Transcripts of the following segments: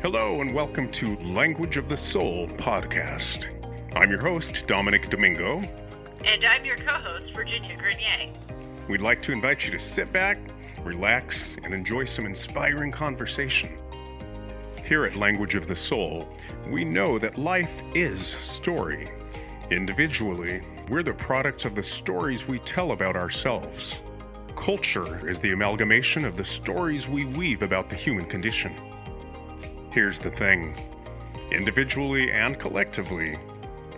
Hello and welcome to Language of the Soul podcast. I'm your host, Dominic Domingo. And I'm your co-host, Virginia Grenier. We'd like to invite you to sit back, relax, and enjoy some inspiring conversation. Here at Language of the Soul, we know that life is story. Individually, we're the products of the stories we tell about ourselves. Culture is the amalgamation of the stories we weave about the human condition. Here's the thing. Individually and collectively,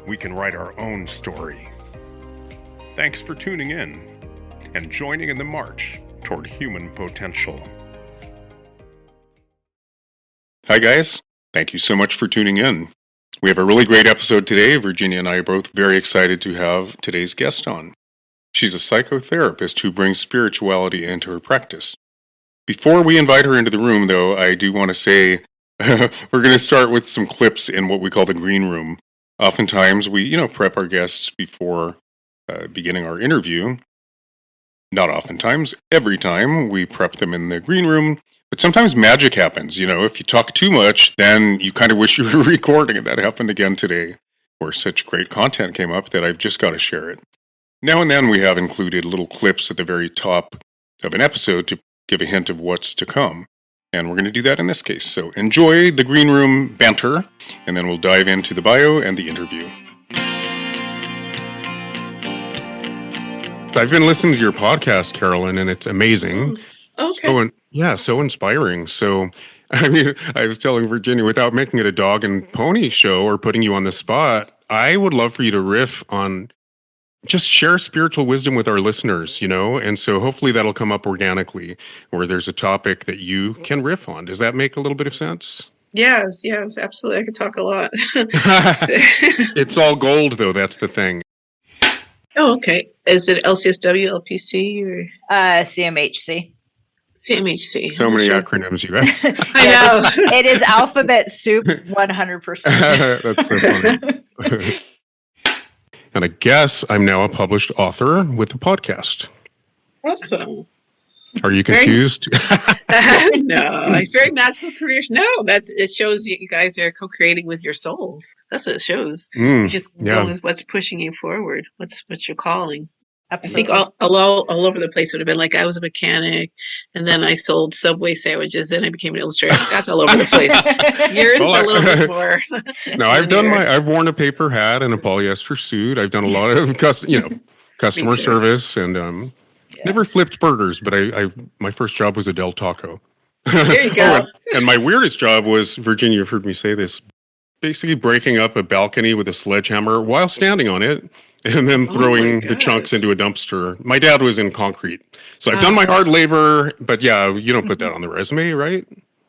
we can write our own story. Thanks for tuning in and joining in the march toward human potential. Hi guys, thank you so much for tuning in. We have a really great episode today. Virginia and I are both very excited to have today's guest on. She's a psychotherapist who brings spirituality into her practice. Before we invite her into the room, though, I do want to say we're going to start with some clips in what we call the green room. Oftentimes we, prep our guests before beginning our interview. Not oftentimes, every time we prep them in the green room. But sometimes magic happens. If you talk too much, then you kind of wish you were recording it. That happened again today, where such great content came up that I've just got to share it. Now and then we have included little clips at the very top of an episode to give a hint of what's to come. And we're going to do that in this case. So enjoy the green room banter, and then we'll dive into the bio and the interview. I've been listening to your podcast, Carolyn, and it's amazing. Okay. So inspiring. So, I was telling Virginia, without making it a dog and pony show or putting you on the spot, I would love for you to riff on just share spiritual wisdom with our listeners, and so hopefully that'll come up organically, where there's a topic that you can riff on. Does that make a little bit of sense? Yes, absolutely. I could talk a lot. It's all gold, though. That's the thing. Oh, okay. Is it LCSW, LPC, or CMHC? CMHC? So many acronyms you have. I know. It is alphabet soup 100%. That's so funny. And I guess I'm now a published author with a podcast. Awesome. Are you confused? No, it's very magical careers. No, it shows you guys are co-creating with your souls. That's what it shows. Just go with what's pushing you forward. What's your calling. Absolutely. I think all over the place would have been like I was a mechanic, and then I sold Subway sandwiches, then I became an illustrator. That's all over the place. Yours is a little bit more. No, I've worn a paper hat and a polyester suit. I've done a lot of customer service, and never flipped burgers. But my first job was a Del Taco. There you go. And my weirdest job was, Virginia, you've heard me say this, basically breaking up a balcony with a sledgehammer while standing on it. And then throwing the chunks into a dumpster. My dad was in concrete. So I've done my hard labor, but you don't put that on the resume, right?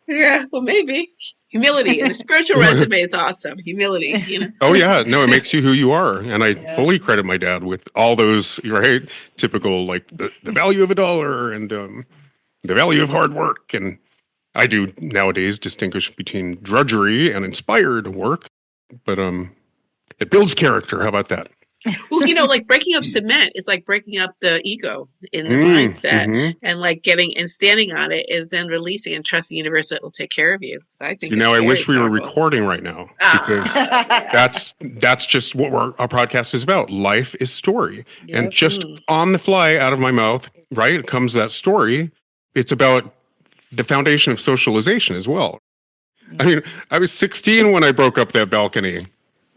Yeah, well, maybe. Humility. And a spiritual resume is awesome. Humility, Oh, yeah. No, it makes you who you are. And I fully credit my dad with all those, right? Typical, like the value of $1 and the value of hard work. And I do nowadays distinguish between drudgery and inspired work. But it builds character. How about that? Well, like breaking up cement is like breaking up the ego in the mindset, and like getting and standing on it is then releasing and trusting the universe that will take care of you. So I think. I wish we were recording right now, because that's just what our podcast is about. Life is story, and just on the fly out of my mouth, right, comes that story. It's about the foundation of socialization as well. I was 16 when I broke up that balcony.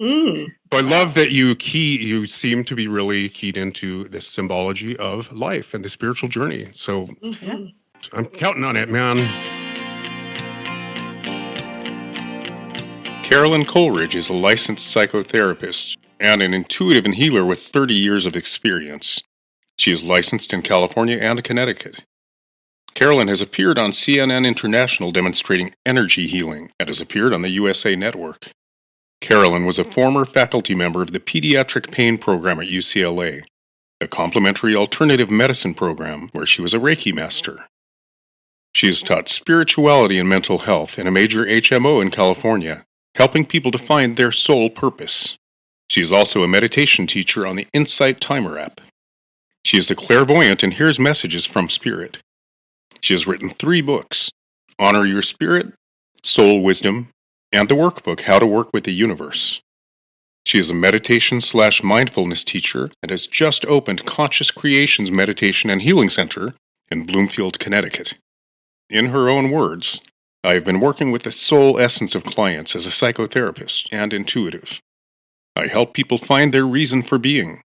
So I love that you seem to be really keyed into this symbology of life and the spiritual journey. So I'm counting on it, man. Carolyn Coleridge is a licensed psychotherapist and an intuitive and healer with 30 years of experience. She is licensed in California and Connecticut. Carolyn has appeared on CNN International demonstrating energy healing and has appeared on the USA Network. Carolyn was a former faculty member of the Pediatric Pain Program at UCLA, a complementary alternative medicine program where she was a Reiki master. She has taught spirituality and mental health in a major HMO in California, helping people to find their soul purpose. She is also a meditation teacher on the Insight Timer app. She is a clairvoyant and hears messages from spirit. She has written 3 books: Honor Your Spirit, soul wisdom, and the workbook, How to Work with the Universe. She is a meditation/mindfulness teacher and has just opened Conscious Creations Meditation and Healing Center in Bloomfield, Connecticut. In her own words, I have been working with the soul essence of clients as a psychotherapist and intuitive. I help people find their reason for being.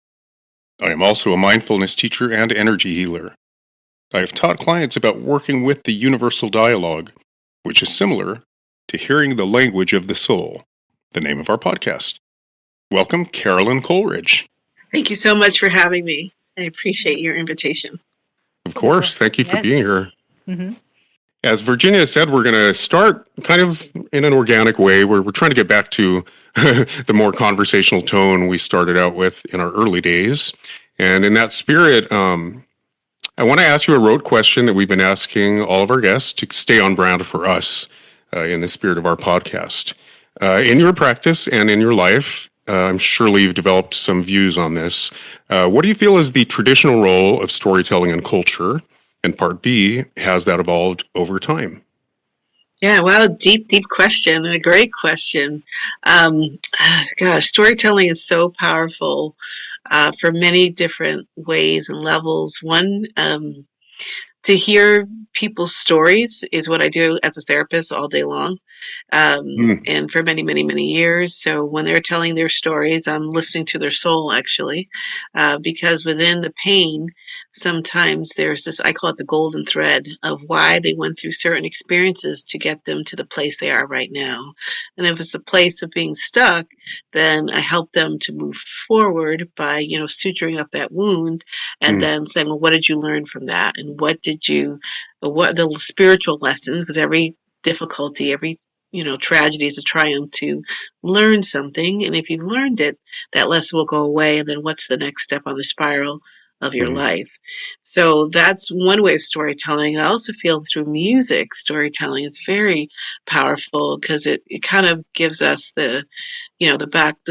I am also a mindfulness teacher and energy healer. I have taught clients about working with the universal dialogue, which is similar to hearing the language of the soul, the name of our podcast. Welcome, Carolyn Coleridge. Thank you so much for having me. I appreciate your invitation. Of course. Thank you for being here. Mm-hmm. As Virginia said, we're going to start kind of in an organic way. We're trying to get back to the more conversational tone we started out with in our early days. And in that spirit, I want to ask you a rote question that we've been asking all of our guests to stay on brand for us in the spirit of our podcast. In your practice and in your life, I'm surely you've developed some views on this. What do you feel is the traditional role of storytelling in culture? And part B, has that evolved over time? Yeah, well, deep question, a great question. Gosh, storytelling is so powerful for many different ways and levels. One, to hear people's stories is what I do as a therapist all day long. And for many, many, many years. So when they're telling their stories, I'm listening to their soul, actually, because within the pain, sometimes there's this, I call it the golden thread of why they went through certain experiences to get them to the place they are right now. And if it's a place of being stuck, then I help them to move forward by, suturing up that wound and then saying, well, what did you learn from that? And what the spiritual lessons, because every difficulty, every tragedy is a triumph to learn something. And if you've learned it, that lesson will go away. And then what's the next step on the spiral of your life? So that's one way of storytelling. I also feel through music, storytelling is very powerful because it kind of gives us the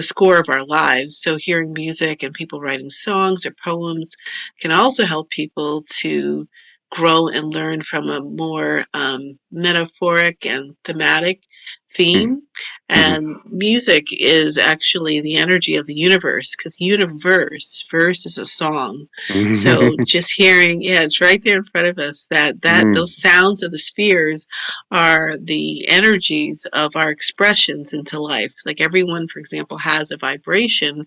score of our lives. So hearing music and people writing songs or poems can also help people to grow and learn from a more metaphoric and thematic theme. And music is actually the energy of the universe, because verse is a song. So just hearing, it's right there in front of us, that those sounds of the spheres are the energies of our expressions into life. Like everyone, for example, has a vibrational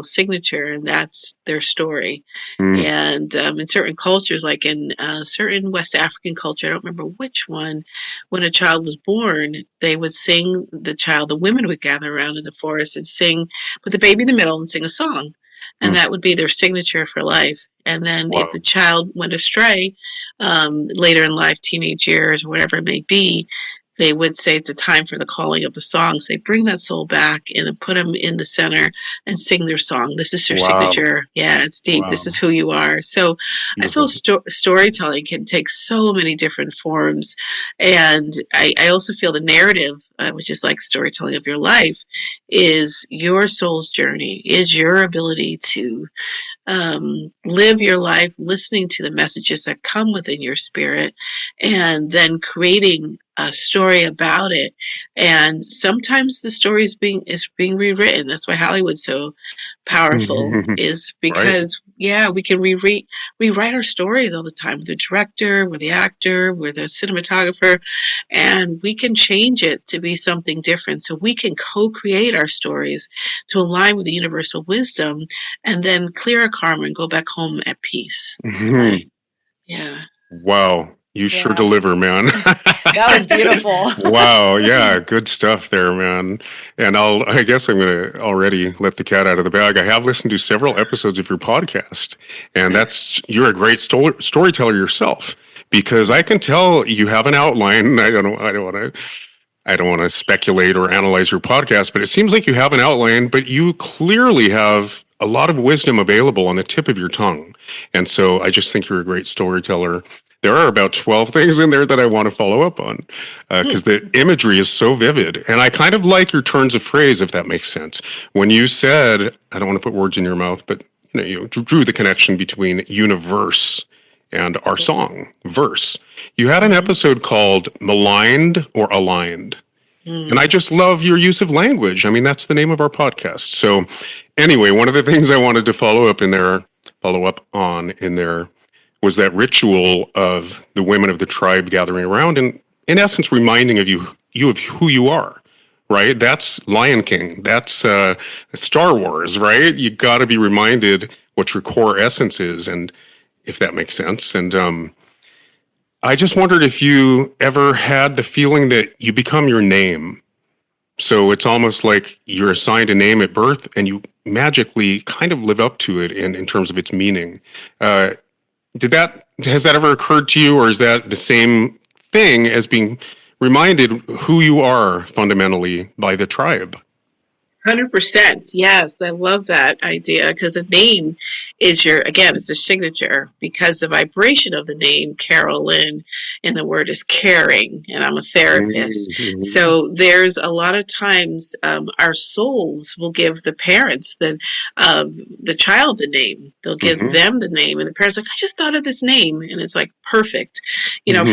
signature, and that's their story. And in certain cultures, like in certain West African culture, I don't remember which one, when a child was born, they would sing the women would gather around in the forest and sing, put the baby in the middle and sing a song. And that would be their signature for life. And then if the child went astray later in life, teenage years, or whatever it may be, they would say it's a time for the calling of the song. So they bring that soul back and then put them in the center and sing their song. This is your signature. Yeah, it's deep. This is who you are. So beautiful. I feel storytelling can take so many different forms. And I also feel the narrative, which is like storytelling of your life, is your soul's journey, is your ability to live your life listening to the messages that come within your spirit and then creating a story about it. And sometimes the story is being rewritten. That's why Hollywood's so powerful, is because we can rewrite our stories all the time. With the director, with the actor, with the cinematographer, and we can change it to be something different. So we can co-create our stories to align with the universal wisdom, and then clear our karma and go back home at peace. This way. Yeah. Wow. You sure deliver, man. That was beautiful. Wow. Yeah. Good stuff there, man. And I guess I'm going to already let the cat out of the bag. I have listened to several episodes of your podcast, and you're a great storyteller yourself, because I can tell you have an outline. I don't want to speculate or analyze your podcast, but it seems like you have an outline, but you clearly have a lot of wisdom available on the tip of your tongue. And so I just think you're a great storyteller. There are about 12 things in there that I want to follow up on because the imagery is so vivid. And I kind of like your turns of phrase, if that makes sense. When you said, I don't want to put words in your mouth, but you drew the connection between universe and our song, Verse. You had an episode called Maligned or Aligned. And I just love your use of language. I mean, that's the name of our podcast. So anyway, one of the things I wanted to follow up on in there was that ritual of the women of the tribe gathering around and in essence reminding you of who you are, right? That's Lion King. That's Star Wars, right? You got to be reminded what your core essence is, and if that makes sense. And I just wondered if you ever had the feeling that you become your name. So it's almost like you're assigned a name at birth and you magically kind of live up to it in terms of its meaning. Has that ever occurred to you, or is that the same thing as being reminded who you are fundamentally by the tribe? 100%. Yes, I love that idea because the name is it's a signature because the vibration of the name Carolyn and the word is caring, and I'm a therapist. Mm-hmm. So there's a lot of times our souls will give the parents the child the name. They'll give them the name, and the parents are like, I just thought of this name, and it's like perfect,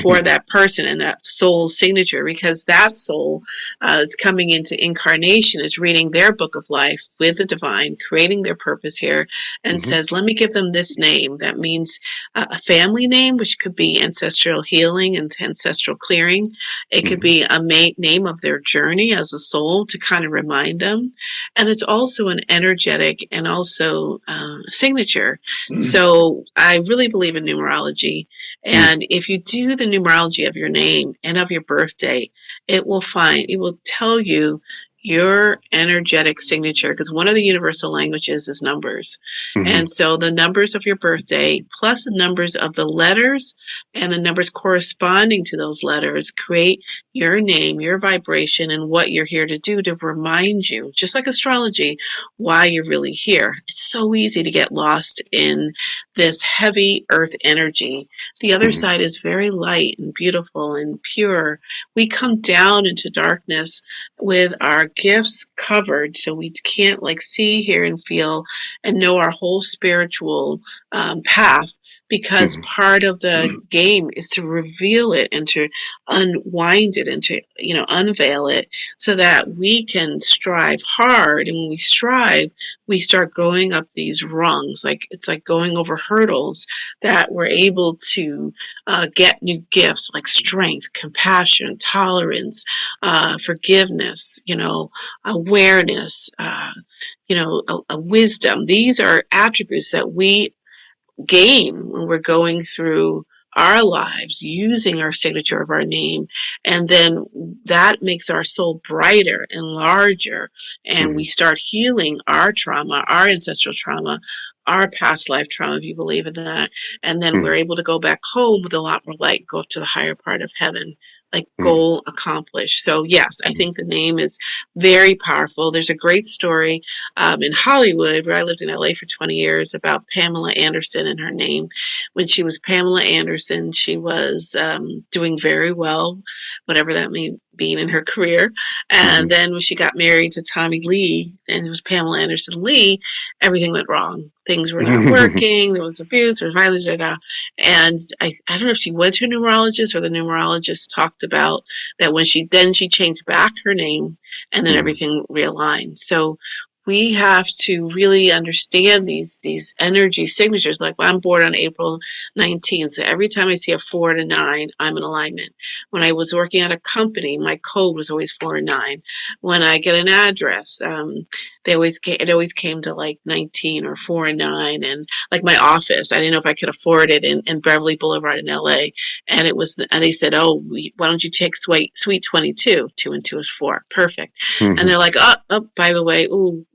for that person and that soul signature because that soul is coming into incarnation, is reading their book of life with the divine, creating their purpose here, and says, let me give them this name. That means a family name, which could be ancestral healing and ancestral clearing. It could be a name of their journey as a soul to kind of remind them. And it's also an energetic and also signature. So I really believe in numerology. And if you do the numerology of your name and of your birthday, it will tell you your energetic signature, because one of the universal languages is numbers. And so the numbers of your birthday plus the numbers of the letters and the numbers corresponding to those letters create your name, your vibration, and what you're here to do to remind you, just like astrology, why you're really here. It's so easy to get lost in this heavy earth energy. The other side is very light and beautiful and pure. We come down into darkness with our gifts covered, so we can't see, hear, and feel and know our whole spiritual path, because part of the game is to reveal it and to unwind it and to unveil it so that we can strive hard. And when we strive, we start going up these rungs, it's like going over hurdles, that we're able to get new gifts like strength, compassion, tolerance, forgiveness, awareness, a wisdom. These are attributes that we gain when we're going through our lives using our signature of our name, and then that makes our soul brighter and larger, and we start healing our trauma, our ancestral trauma, our past life trauma, if you believe in that, and then we're able to go back home with a lot more light, go up to the higher part of heaven, goal accomplished. So yes, I think the name is very powerful. There's a great story in Hollywood, where I lived in LA for 20 years, about Pamela Anderson and her name. When she was Pamela Anderson, she was doing very well, whatever that may be in her career. And then when she got married to Tommy Lee, and it was Pamela Anderson Lee, everything went wrong. Things were not working. There was abuse, there was violence, and I don't know if she went to a numerologist or the numerologist talked about that when she changed back her name, and then everything realigned. So we have to really understand these energy signatures. I'm born on April 19th. So every time I see a 4 and a 9, I'm in alignment. When I was working at a company, my code was always 4 and 9. When I get an address, it always came to 19 or 4 and 9. And my office, I didn't know if I could afford it in Beverly Boulevard in LA. And they said, oh, why don't you take suite 22? 2 and 2 is 4. Perfect. And they're like, oh, by the way,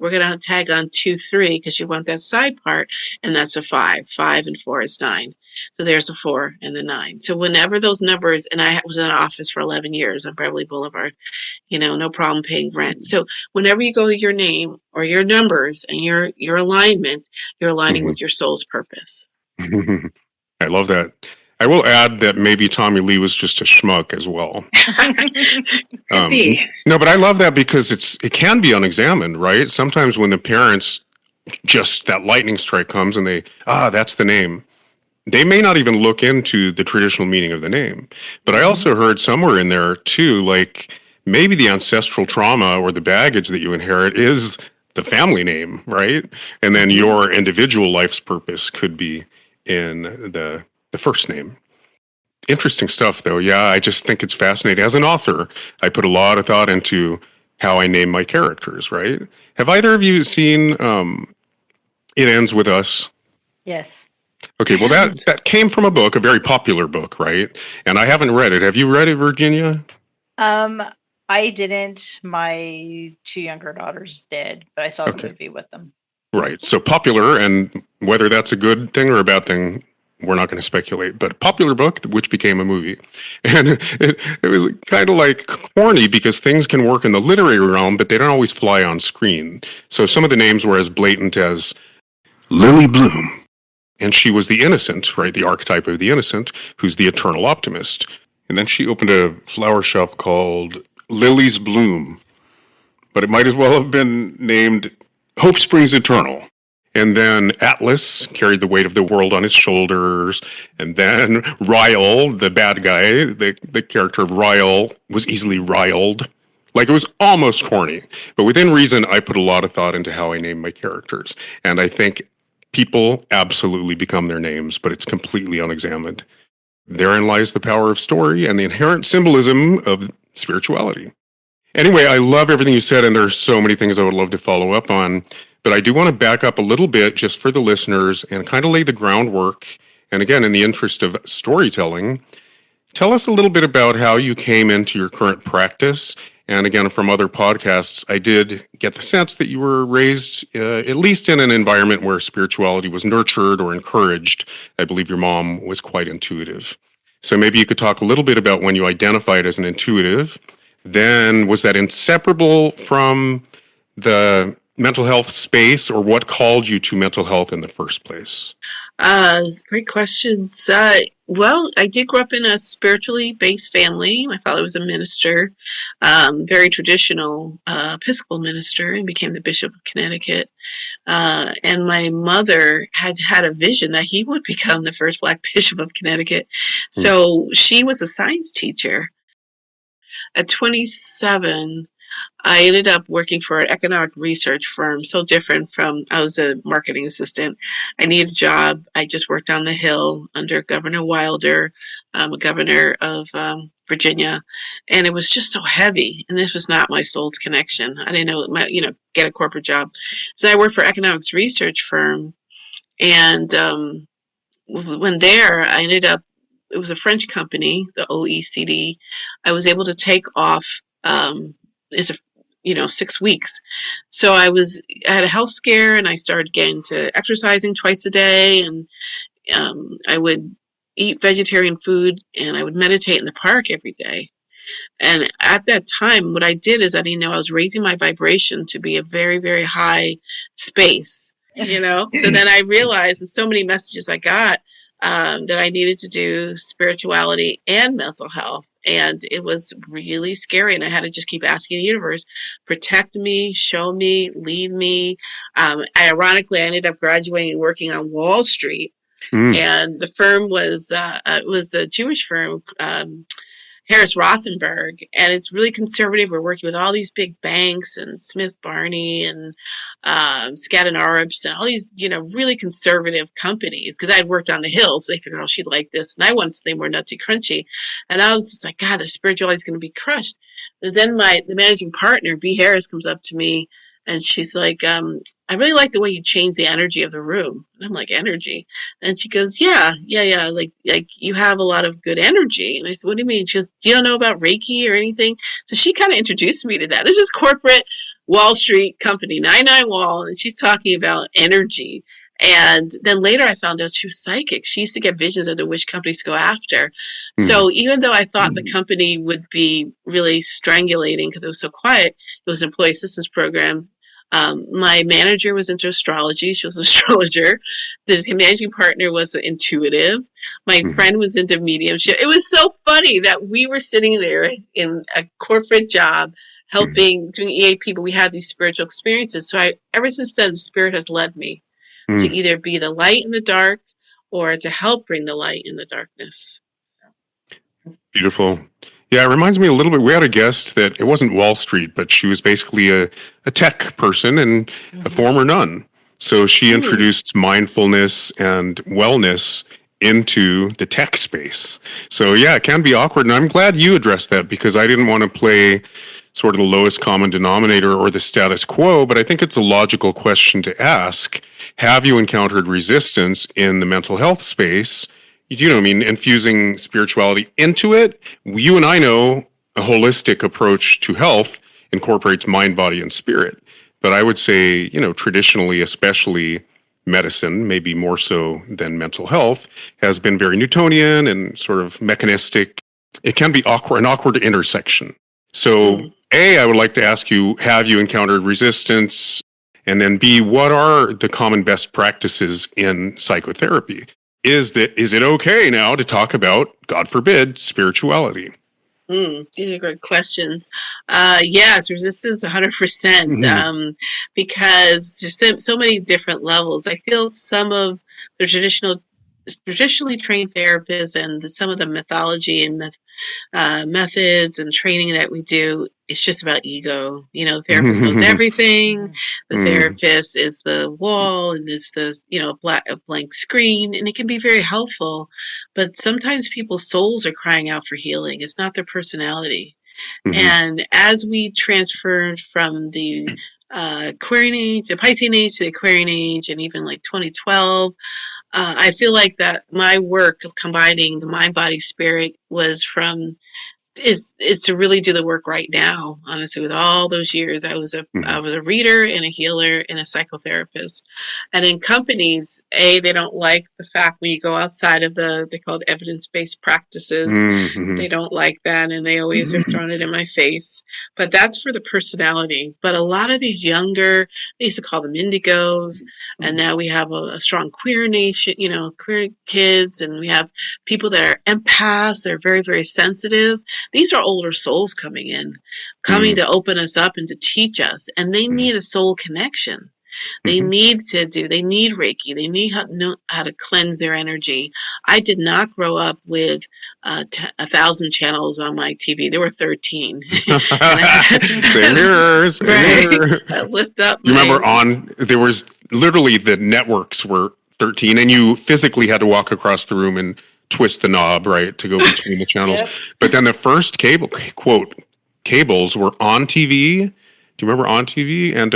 we're going to tag on 2, 3 because you want that side part. And that's a 5. 5 and 4 is 9. So there's a 4 and the 9. So whenever those numbers, and I was in an office for 11 years on Beverly Boulevard, no problem paying rent. So whenever you go to your name or your numbers and your alignment, you're aligning with your soul's purpose. I love that. I will add that maybe Tommy Lee was just a schmuck as well. Could be. No, but I love that because it can be unexamined, right? Sometimes when the parents, just that lightning strike comes and that's the name. they may not even look into the traditional meaning of the name. But I also heard somewhere in there too, like maybe the ancestral trauma or the baggage that you inherit is the family name, right? And then your individual life's purpose could be in the first name. Interesting stuff, though. Yeah, I just think it's fascinating. As an author, I put a lot of thought into how I name my characters, right? Have either of you seen It Ends With Us? Yes. Okay, well, that came from a book, a very popular book, right? And I haven't read it. Have you read it, Virginia? I didn't. My two younger daughters did, but I saw the movie with them. Right. So popular, and whether that's a good thing or a bad thing, we're not going to speculate. But popular book, which became a movie. And it was kind of like corny because things can work in the literary realm, but they don't always fly on screen. So some of the names were as blatant as Lily Bloom. And she was the innocent, right? The archetype of the innocent, who's the eternal optimist. And then she opened a flower shop called Lily's Bloom. But it might as well have been named Hope Springs Eternal. And then Atlas carried the weight of the world on his shoulders. And then Ryle, the bad guy, the character of Ryle, was easily riled. Like, it was almost corny. But within reason, I put a lot of thought into how I name my characters. And I think people absolutely become their names, but it's completely unexamined. Therein lies the power of story and the inherent symbolism of spirituality. Anyway, I love everything you said, and there's so many things I would love to follow up on. But I do want to back up a little bit just for the listeners and kind of lay the groundwork. And again, in the interest of storytelling, tell us a little bit about how you came into your current practice. And again, from other podcasts, I did get the sense that you were raised at least in an environment where spirituality was nurtured or encouraged. I believe your mom was quite intuitive. So maybe you could talk a little bit about when you identified as an intuitive. Then was that inseparable from the mental health space, or what called you to mental health in the first place? Great questions. Well, I did grow up in a spiritually based family. My father was a minister, very traditional Episcopal minister, and became the Bishop of Connecticut. And my mother had a vision that he would become the first Black Bishop of Connecticut. So she was a science teacher. At 27, I ended up working for an economic research firm, so different from, I was a marketing assistant. I needed a job. I just worked on the Hill under Governor Wilder, a governor of Virginia, and it was just so heavy. And this was not my soul's connection. I didn't know, get a corporate job. So I worked for an economics research firm, and when there, I ended up, it was a French company, the OECD. I was able to take off as a 6 weeks. So I had a health scare, and I started getting to exercising twice a day, and I would eat vegetarian food, and I would meditate in the park every day. And at that time, what I did is I was raising my vibration to be a very, very high space, So then I realized that so many messages I got that I needed to do spirituality and mental health. And it was really scary. And I had to just keep asking the universe, protect me, show me, lead me. Ironically, I ended up graduating and working on Wall Street. And the firm was a Jewish firm, Harris Rothenberg, and it's really conservative. We're working with all these big banks and Smith Barney and Skadden Arps and all these, really conservative companies. Because I'd worked on the Hill, so they figured, oh, she'd like this, and I wanted something more nutsy crunchy. And I was just like, God, the spirituality is going to be crushed. And then the managing partner, B. Harris, comes up to me, and she's like, I really like the way you change the energy of the room. And I'm like, energy? And she goes, yeah. Like you have a lot of good energy. And I said, what do you mean? She goes, you don't know about Reiki or anything? So she kind of introduced me to that. This is corporate Wall Street company, 99 Wall. And she's talking about energy. And then later I found out she was psychic. She used to get visions into which companies to go after. So even though I thought the company would be really strangulating because it was so quiet, it was an employee assistance program. My manager was into astrology. She was an astrologer. The managing partner was intuitive. My friend was into mediumship. It was so funny that we were sitting there in a corporate job helping, doing EAP, but we had these spiritual experiences. So ever since then, the spirit has led me to either be the light in the dark or to help bring the light in the darkness. So. Beautiful. Yeah, it reminds me a little bit. We had a guest that it wasn't Wall Street, but she was basically a tech person and a former nun. So she introduced mindfulness and wellness into the tech space. So yeah, it can be awkward. And I'm glad you addressed that, because I didn't want to play sort of the lowest common denominator or the status quo, but I think it's a logical question to ask. Have you encountered resistance in the mental health space? You know, I mean, infusing spirituality into it. You and I know a holistic approach to health incorporates mind, body, and spirit. But I would say, you know, traditionally, especially medicine, maybe more so than mental health, has been very Newtonian and sort of mechanistic. It can be an awkward intersection. So, A, I would like to ask you, have you encountered resistance? And then B, what are the common best practices in psychotherapy? Is it okay now to talk about, God forbid, spirituality? These are great questions. Yes, resistance 100%, because there's so many different levels. I feel some of the traditionally trained therapists and some of the mythology and methods and training that we do, it's just about ego. You know, the therapist knows everything. The therapist is the wall and is the, you know, a blank screen, and it can be very helpful. But sometimes people's souls are crying out for healing. It's not their personality. And as we transferred from the Aquarian age, the Piscean age to the Aquarian age, and even like 2012, I feel like that my work of combining the mind, body, spirit is to really do the work right now. Honestly, with all those years, I was a reader and a healer and a psychotherapist. And in companies, they don't like the fact when you go outside of they call it evidence-based practices. They don't like that, and they always have thrown it in my face. But that's for the personality. But a lot of these younger, they used to call them indigos, and now we have a strong queer nation, you know, queer kids, and we have people that are empaths. They're very, very sensitive. These are older souls coming to open us up and to teach us. And they need a soul connection. They need Reiki. They need how to cleanse their energy. I did not grow up with 1,000 channels on my TV. There were 13. Same here. I lift up. You remember there was literally the networks were 13, and you physically had to walk across the room and twist the knob, right, to go between the channels. But then the first cables were on TV. Do you remember on TV? And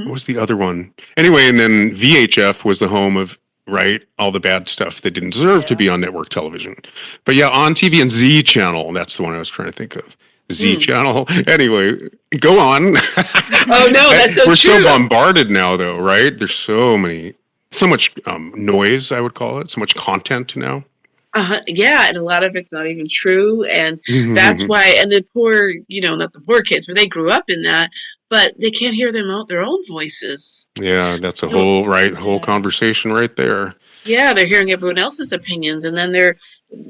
what was the other one? Anyway, and then VHF was the home of, right, all the bad stuff that didn't deserve to be on network television. But yeah, on TV and Z Channel, that's the one I was trying to think of. Z Channel. Anyway, go on. Oh, no, that's so We're true. so bombarded now, though, right? There's so much noise, I would call it, so much content now. Yeah, and a lot of it's not even true, and that's why. And the poor, you know, not the poor kids, but they grew up in that, but they can't hear their own voices. Yeah, that's a whole conversation right there. Yeah, they're hearing everyone else's opinions, and then they're,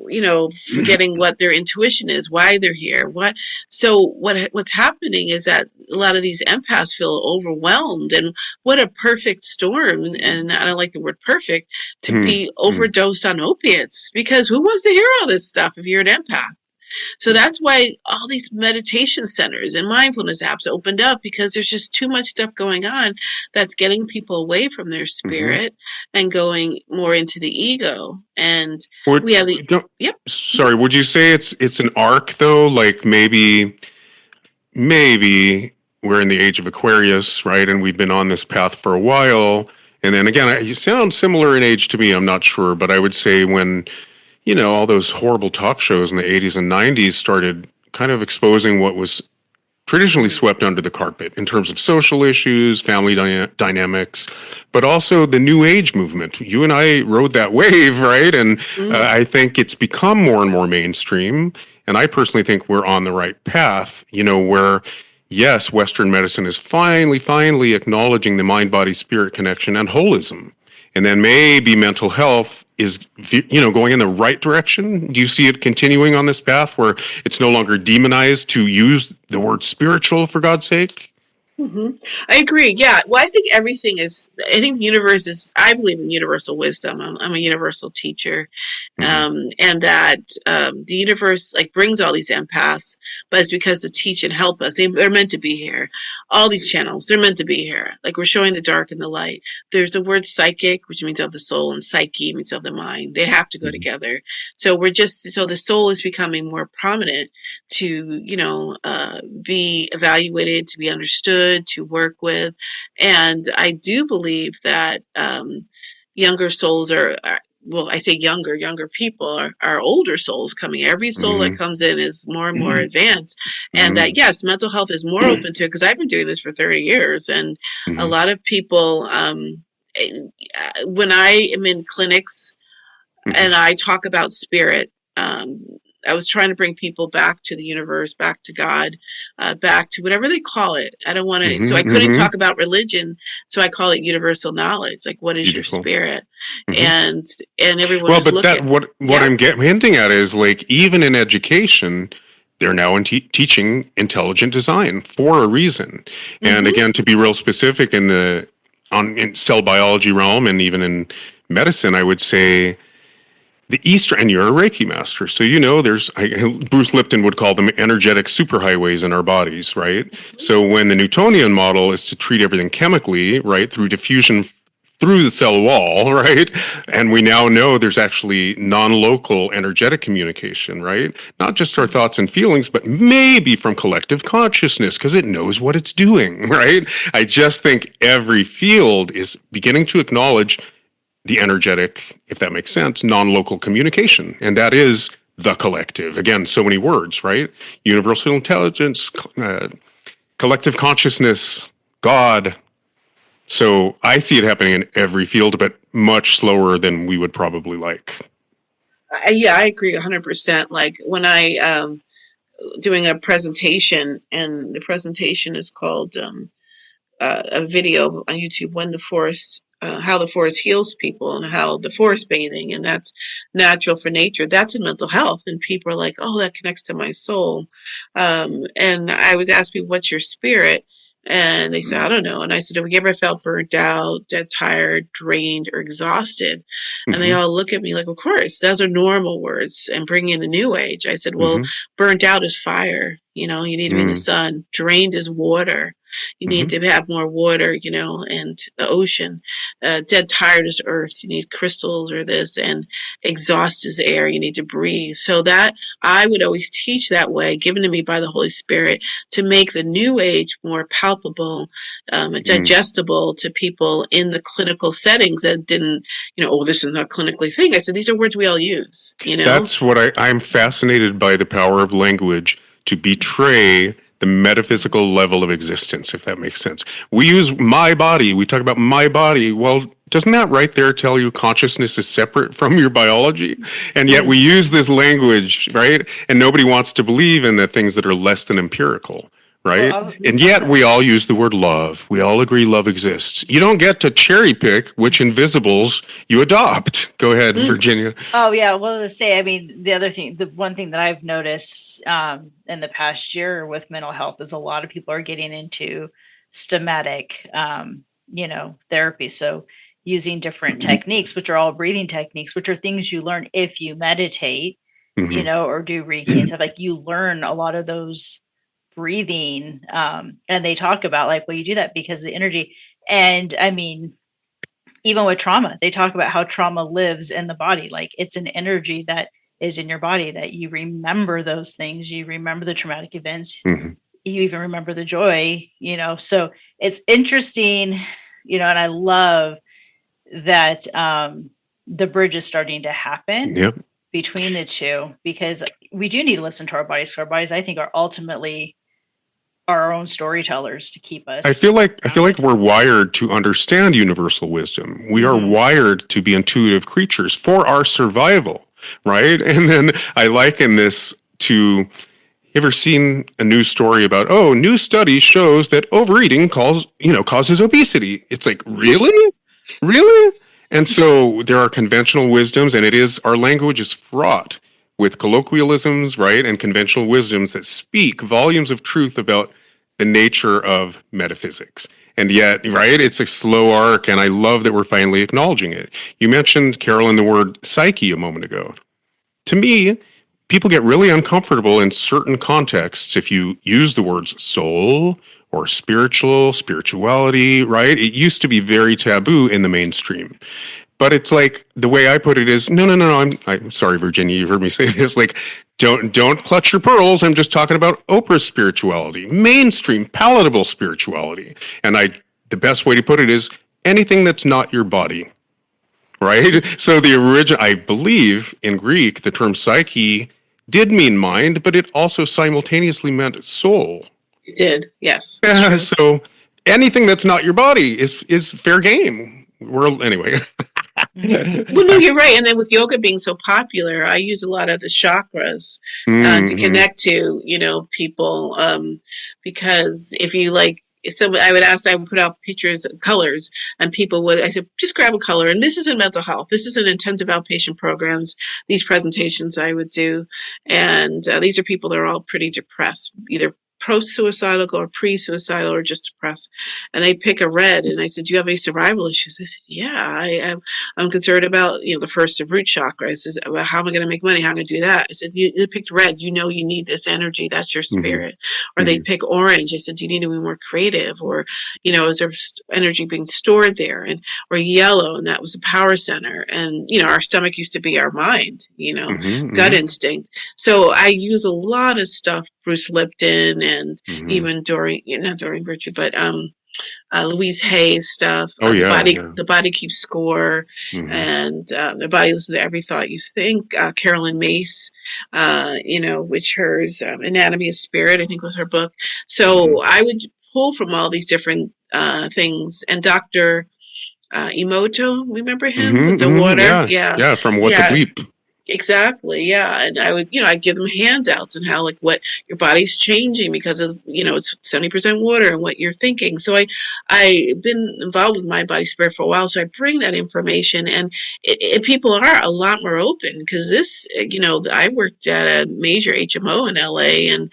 you know, forgetting what their intuition is, why they're here. What's happening is that a lot of these empaths feel overwhelmed, and what a perfect storm, and I don't like the word perfect, to be overdosed on opiates, because who wants to hear all this stuff if you're an empath? So that's why all these meditation centers and mindfulness apps opened up, because there's just too much stuff going on that's getting people away from their spirit and going more into the ego. And we have Sorry, would you say it's an arc though? Like maybe we're in the age of Aquarius, right? And we've been on this path for a while. And then again, you sound similar in age to me. I'm not sure, but I would say when, you know, all those horrible talk shows in the 80s and 90s started kind of exposing what was traditionally swept under the carpet in terms of social issues, family dynamics, but also the New Age movement. You and I rode that wave, right? And I think it's become more and more mainstream. And I personally think we're on the right path, you know, where, yes, Western medicine is finally acknowledging the mind-body-spirit connection and holism. And then maybe mental health is, you know, going in the right direction. Do you see it continuing on this path where it's no longer demonized to use the word spiritual, for God's sake? I agree. Yeah. Well, I think everything is. I think the universe is. I believe in universal wisdom. I'm a universal teacher, Mm-hmm. and that the universe like brings all these empaths, but it's because to teach and help us. They're meant to be here. All these channels, they're meant to be here. Like we're showing the dark and the light. There's the word psychic, which means of the soul, and psyche means of the mind. They have to go Mm-hmm. together. So the soul is becoming more prominent to be evaluated, to be understood, to work with. And I do believe that younger souls well, I say younger people are older souls coming. Every soul that comes in is more and more advanced. And that, yes, mental health is more open to it because I've been doing this for 30 years. And a Mm-hmm. lot of people, when I am in clinics Mm-hmm. and I talk about spirit, I was trying to bring people back to the universe, back to God, back to whatever they call it. I don't want to, so I couldn't Mm-hmm. talk about religion. So I call it universal knowledge. Like, what is your Beautiful. spirit? Mm-hmm. And everyone Well, is but looking. what Yeah. I'm hinting at is like even in education, they're now teaching intelligent design for a reason. And Mm-hmm. again, to be real specific in the in cell biology realm and even in medicine, I would say the Eastern, and you're a Reiki master, so Bruce Lipton would call them energetic superhighways in our bodies, right? So when the Newtonian model is to treat everything chemically, right, through diffusion through the cell wall, right? And we now know there's actually non-local energetic communication, right? Not just our thoughts and feelings, but maybe from collective consciousness because it knows what it's doing, right? I just think every field is beginning to acknowledge the energetic, if that makes sense, non-local communication. And that is the collective. Again, so many words, right? Universal intelligence, collective consciousness, God. So I see it happening in every field, but much slower than we would probably like. Yeah, I agree 100%. Like when I doing a presentation, and the presentation is called a video on YouTube, when the forest, how the forest heals people, and how the forest bathing, and that's natural for nature. That's in mental health, and people are like, "Oh, that connects to my soul." And I would ask people, "What's your spirit?" And they say, "I don't know." And I said, "Have you ever felt burnt out, dead tired, drained, or exhausted?" And they Mm-hmm. all look at me like, "Of course, those are normal words." And bring in the new age. I said, "Well, Mm-hmm. burnt out is fire. You need to be in the sun. Drained is water. You need Mm-hmm. to have more water, and the ocean. Dead tired is earth. You need crystals or this, and exhaust is air. You need to breathe." So that I would always teach that way, given to me by the Holy Spirit, to make the new age more palpable, digestible to people in the clinical settings that didn't, "Oh, this is not a clinically thing." I said, these are words we all use. That's what I'm fascinated by the power of language to betray the metaphysical level of existence, if that makes sense. We use my body, we talk about my body. Well, doesn't that right there tell you consciousness is separate from your biology? And yet we use this language, right? And nobody wants to believe in the things that are less than empirical. Right? And yet we all use the word love. We all agree love exists. You don't get to cherry pick which invisibles you adopt. Go ahead, Virginia. Oh yeah, well to say, I mean, the one thing that I've noticed in the past year with mental health is a lot of people are getting into somatic, therapy. So using different techniques, which are all breathing techniques, which are things you learn if you meditate, or do Reiki and stuff. Like you learn a lot of those breathing, and they talk about like, well, you do that because of the energy. And I mean, even with trauma, they talk about how trauma lives in the body. Like it's an energy that is in your body, that you remember those things. You remember the traumatic events. Mm-hmm. You even remember the joy, so it's interesting, and I love that the bridge is starting to happen between the two, because we do need to listen to our bodies. Our bodies, I think, are ultimately our own storytellers to keep us. I feel like we're wired to understand universal wisdom. We are wired to be intuitive creatures for our survival, right? And then I liken this to, you ever seen a news story about, new study shows that overeating causes obesity? It's like, really? Really? And so there are conventional wisdoms, and our language is fraught with colloquialisms, right? And conventional wisdoms that speak volumes of truth about the nature of metaphysics. And yet, right, it's a slow arc, and I love that we're finally acknowledging it. You mentioned, Carolyn, the word psyche a moment ago. To me, people get really uncomfortable in certain contexts if you use the words soul or spirituality, right? It used to be very taboo in the mainstream. But it's like the way I put it is no. I'm sorry, Virginia. You heard me say this. Like, don't clutch your pearls. I'm just talking about Oprah's spirituality, mainstream, palatable spirituality. And the best way to put it is anything that's not your body, right? So the original, I believe, in Greek, the term psyche did mean mind, but it also simultaneously meant soul. It did, yes. So anything that's not your body is fair game. Anyway. Well, no, you're right. And then with yoga being so popular, I use a lot of the chakras to connect to, people. Because if you so I would put out pictures of colors, and I said, just grab a color. And this is in mental health. This is in intensive outpatient programs, these presentations I would do. And these are people that are all pretty depressed, either pro-suicidal or pre-suicidal or just depressed. And they pick a red. And I said, do you have any survival issues? They said, yeah, I'm concerned about, the first root chakra. I said, well, how am I going to make money? How am I going to do that? I said, you picked red. You need this energy. That's your spirit. Or they pick orange. I said, do you need to be more creative? Or, is there energy being stored there? Or yellow, and that was the power center. And, our stomach used to be our mind, gut instinct. So I use a lot of stuff, Bruce Lipton, and even not Doreen Virtue, but Louise Hay's stuff. The body keeps score, and the body listens to every thought you think. Carolyn Mace, which hers Anatomy of Spirit, I think, was her book. So I would pull from all these different things. And Dr. Emoto, remember him with the water? Yeah, from What the Bleep. Exactly. Yeah. And I would, I'd give them handouts and how, what your body's changing because of, it's 70% water and what you're thinking. So I've been involved with Mind Body Spirit for a while. So I bring that information, and people are a lot more open because this, I worked at a major HMO in LA, and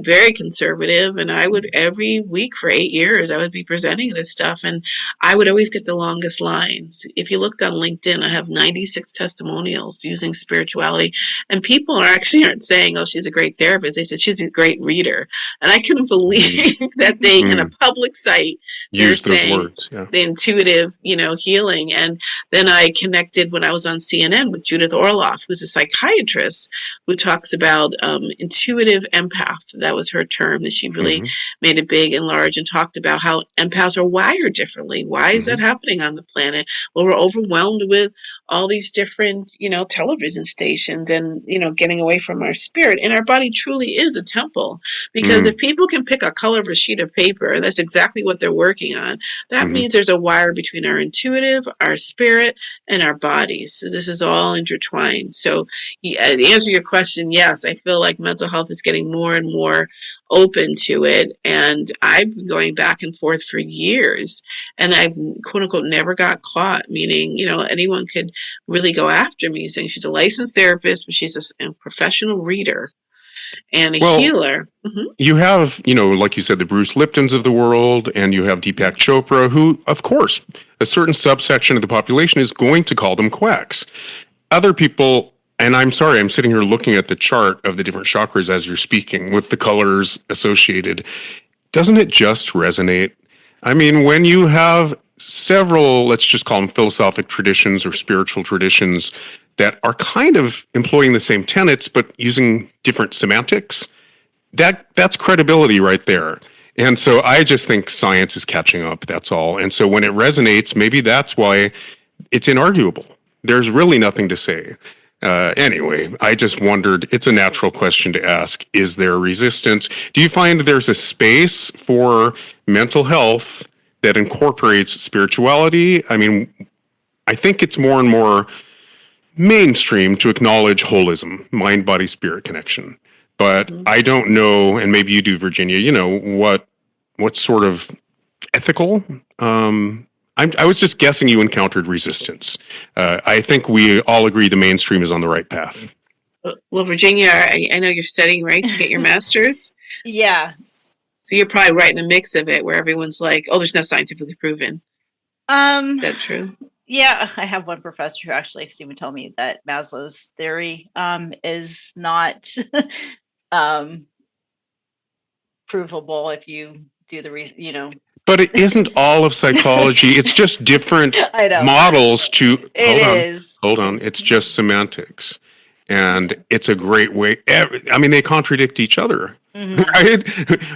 very conservative. And I would, every week for 8 years, I would be presenting this stuff, and I would always get the longest lines. If you looked on LinkedIn, I have 96 testimonials using spirituality, and people aren't saying, oh, she's a great therapist. They said she's a great reader. And I couldn't believe that they in a public site use those words. Yeah. The intuitive healing. And then I connected when I was on CNN with Judith Orloff, who's a psychiatrist who talks about intuitive empath. That was her term that she really made it big and large, and talked about how empaths are wired differently. Why is that happening on the planet? Well, we're overwhelmed with all these different television stations, and getting away from our spirit. And our body truly is a temple, because if people can pick a color of a sheet of paper, that's exactly what they're working on. That means there's a wire between our intuitive, our spirit, and our bodies. So this is all intertwined. So to answer your question, yes, I feel like mental health is getting more and more open to it. And I've been going back and forth for years, and I've, quote unquote, never got caught, meaning, anyone could really go after me saying she's a licensed therapist, but she's a professional reader and a healer. You have, like you said, the Bruce Liptons of the world, and you have Deepak Chopra, who, of course, a certain subsection of the population is going to call them quacks. Other people, and I'm sorry, I'm sitting here looking at the chart of the different chakras as you're speaking with the colors associated. Doesn't it just resonate? I mean, when you have several, let's just call them philosophic traditions or spiritual traditions that are kind of employing the same tenets but using different semantics, that's credibility right there. And so I just think science is catching up, that's all. And so when it resonates, maybe that's why it's inarguable. There's really nothing to say. Anyway, I just wondered, it's a natural question to ask, is there resistance? Do you find there's a space for mental health that incorporates spirituality? I mean, I think it's more and more mainstream to acknowledge holism, mind, body, spirit connection. But I don't know, and maybe you do, Virginia, what sort of ethical? I was just guessing you encountered resistance. I think we all agree the mainstream is on the right path. Well, Virginia, I know you're studying, right, to get your master's? Yeah. So you're probably right in the mix of it, where everyone's like, "Oh, there's no scientifically proven." Is that true? Yeah, I have one professor who actually even told me that Maslow's theory is not provable if you do the But it isn't all of psychology. It's just different I know. models to. It Hold on. It's just semantics. And it's a great way. I mean, they contradict each other, right?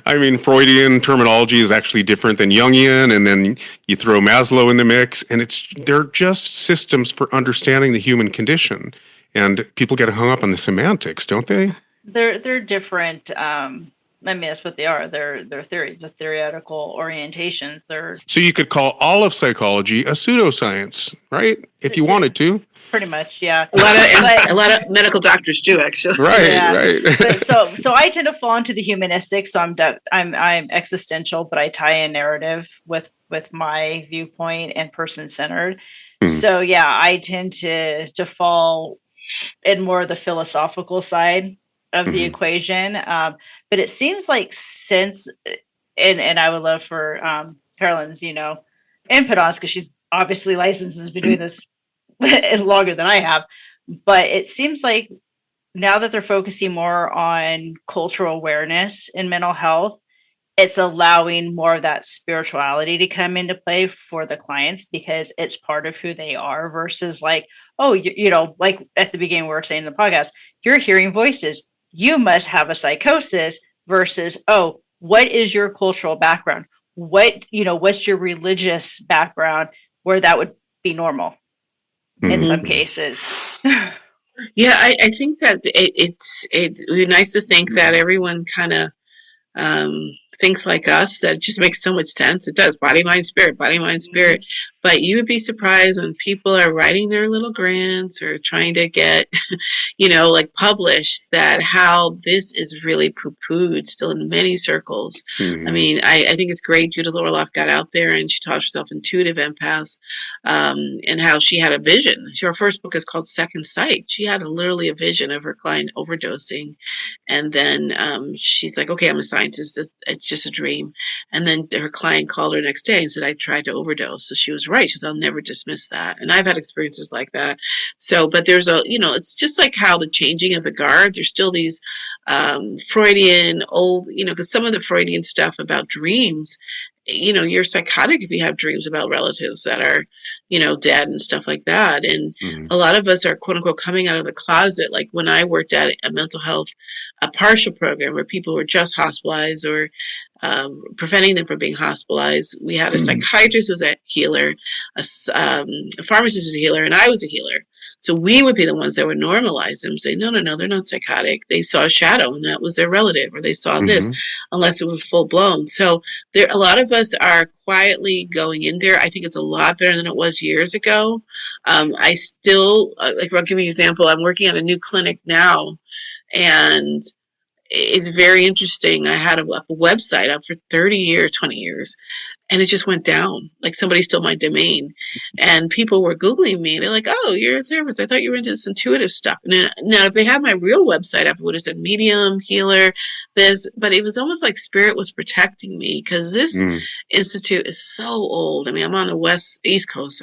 I mean, Freudian terminology is actually different than Jungian, and then you throw Maslow in the mix, and they're just systems for understanding the human condition. And people get hung up on the semantics, don't they? They're different. I mean, that's what they are. They're theories, they're theoretical orientations. So you could call all of psychology a pseudoscience, right? If you wanted to. Pretty much, yeah. A lot of medical doctors do, actually. Right, Yeah. right. But so I tend to fall into the humanistic. So I'm existential, but I tie in narrative with my viewpoint and person centered. So yeah, I tend to fall in more of the philosophical side of the equation. But it seems like since, and I would love for Carolyn's, input on this, because she's obviously licensed and has been doing this longer than I have. But it seems like now that they're focusing more on cultural awareness in mental health, it's allowing more of that spirituality to come into play for the clients, because it's part of who they are, versus like, oh, like at the beginning we were saying in the podcast, you're hearing voices, you must have a psychosis, versus, oh, what is your cultural background? What's your religious background, where that would be normal in some cases. Yeah, I think that it would be nice to think that everyone kind of thinks like us, that it just makes so much sense. It does. Body, mind, spirit, body, mind, spirit. But you would be surprised when people are writing their little grants or trying to get, like published, that how this is really poo-pooed still in many circles. I mean, I think it's great Judith Orloff got out there and she taught herself intuitive empaths, and how she had a vision. Her first book is called Second Sight. She had literally a vision of her client overdosing. And then she's like, okay, I'm a scientist. It's just a dream. And then her client called her next day and said, I tried to overdose. So she was right. She said, I'll never dismiss that. And I've had experiences like that. So, but there's it's just like how the changing of the guard, there's still these Freudian old, because some of the Freudian stuff about dreams, you're psychotic if you have dreams about relatives that are, dead and stuff like that. And a lot of us are, quote unquote, coming out of the closet. Like when I worked at a mental health, a partial program where people were just hospitalized or preventing them from being hospitalized. We had a psychiatrist who was a healer, a pharmacist was a healer, and I was a healer. So we would be the ones that would normalize them, say, no, they're not psychotic. They saw a shadow and that was their relative, or they saw this, unless it was full blown. So a lot of us are quietly going in there. I think it's a lot better than it was years ago. I still, I'll give you an example. I'm working on a new clinic now, and it's very interesting. I had a website up for 20 years, and it just went down. Like somebody stole my domain, and people were Googling me. They're like, oh, you're a therapist. I thought you were into this intuitive stuff. And now if they had my real website up, it would have said medium, healer, but it was almost like spirit was protecting me, because this institute is so old. I mean, I'm on the East Coast,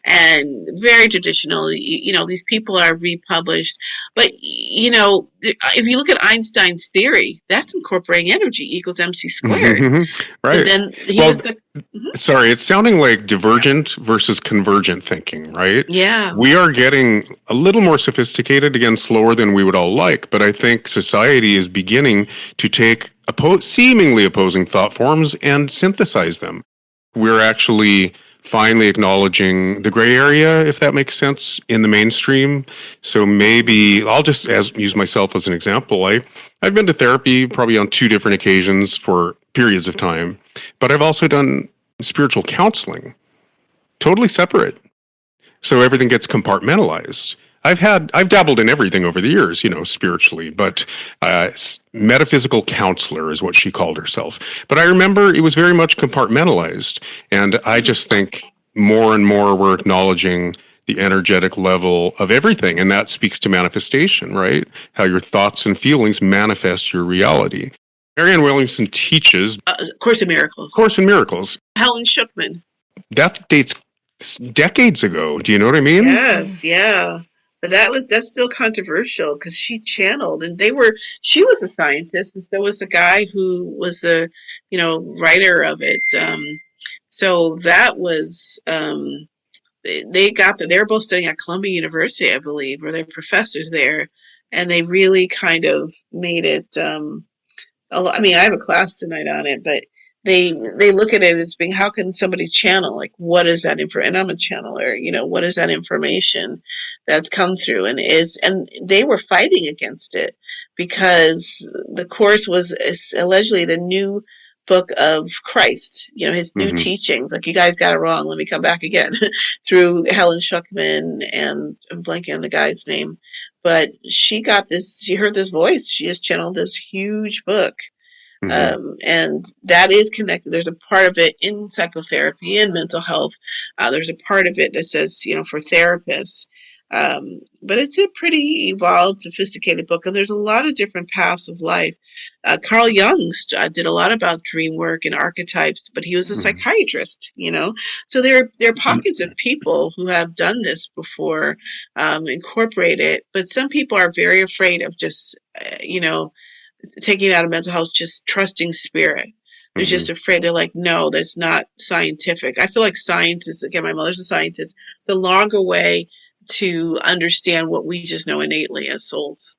and very traditional. These people are republished, but if you look at Einstein's theory, that's incorporating energy equals MC squared. Right. Then sorry, it's sounding like divergent versus convergent thinking, right? Yeah. We are getting a little more sophisticated, again, slower than we would all like, but I think society is beginning to take seemingly opposing thought forms and synthesize them. We're actually finally acknowledging the gray area, if that makes sense, in the mainstream. So maybe I'll just use myself as an example. I've been to therapy probably on 2 different occasions for periods of time, but I've also done spiritual counseling, totally separate. So everything gets compartmentalized. I've dabbled in everything over the years, spiritually, but metaphysical counselor is what she called herself. But I remember it was very much compartmentalized. And I just think more and more we're acknowledging the energetic level of everything. And that speaks to manifestation, right? How your thoughts and feelings manifest your reality. Marianne Williamson teaches Course in Miracles. Course in Miracles. Helen Schuckman. That dates decades ago. Do you know what I mean? Yes, yeah. But that's still controversial because she channeled, and she was a scientist, and so was the guy who was the, writer of it. So that was, they were both studying at Columbia University, I believe, or they're professors there, and they really kind of made it, I mean, I have a class tonight on it, but they look at it as being, how can somebody channel? Like, what is that info? And I'm a channeler. What is that information that's come through? And they were fighting against it because the course was allegedly the new book of Christ. His new teachings. Like, you guys got it wrong. Let me come back again through Helen Schuckman, and I'm blanking on the guy's name. But she heard this voice. She just channeled this huge book. And that is connected. There's a part of it in psychotherapy and mental health. There's a part of it that says, for therapists. But it's a pretty evolved, sophisticated book, and there's a lot of different paths of life. Carl Jung did a lot about dream work and archetypes, but he was a psychiatrist, So there are pockets of people who have done this before, incorporate it, but some people are very afraid of just, taking it out of mental health, just trusting spirit. They're just afraid. They're like, no, that's not scientific. I feel like science is, again, my mother's a scientist, the longer way to understand what we just know innately as souls.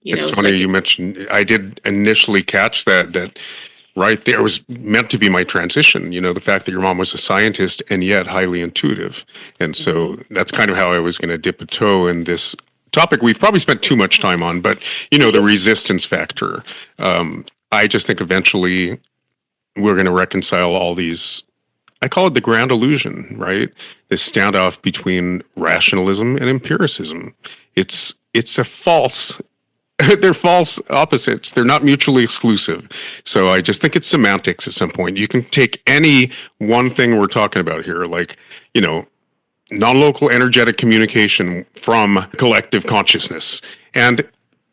It's funny you mentioned, I did initially catch that right there was meant to be my transition, the fact that your mom was a scientist and yet highly intuitive. And so that's kind of how I was going to dip a toe in this topic we've probably spent too much time on, but the resistance factor. I just think eventually we're going to reconcile all these. I call it the grand illusion, right? This standoff between rationalism and empiricism. It's a false. They're false opposites. They're not mutually exclusive. So I just think it's semantics at some point. You can take any one thing we're talking about here, like, non-local energetic communication from collective consciousness. And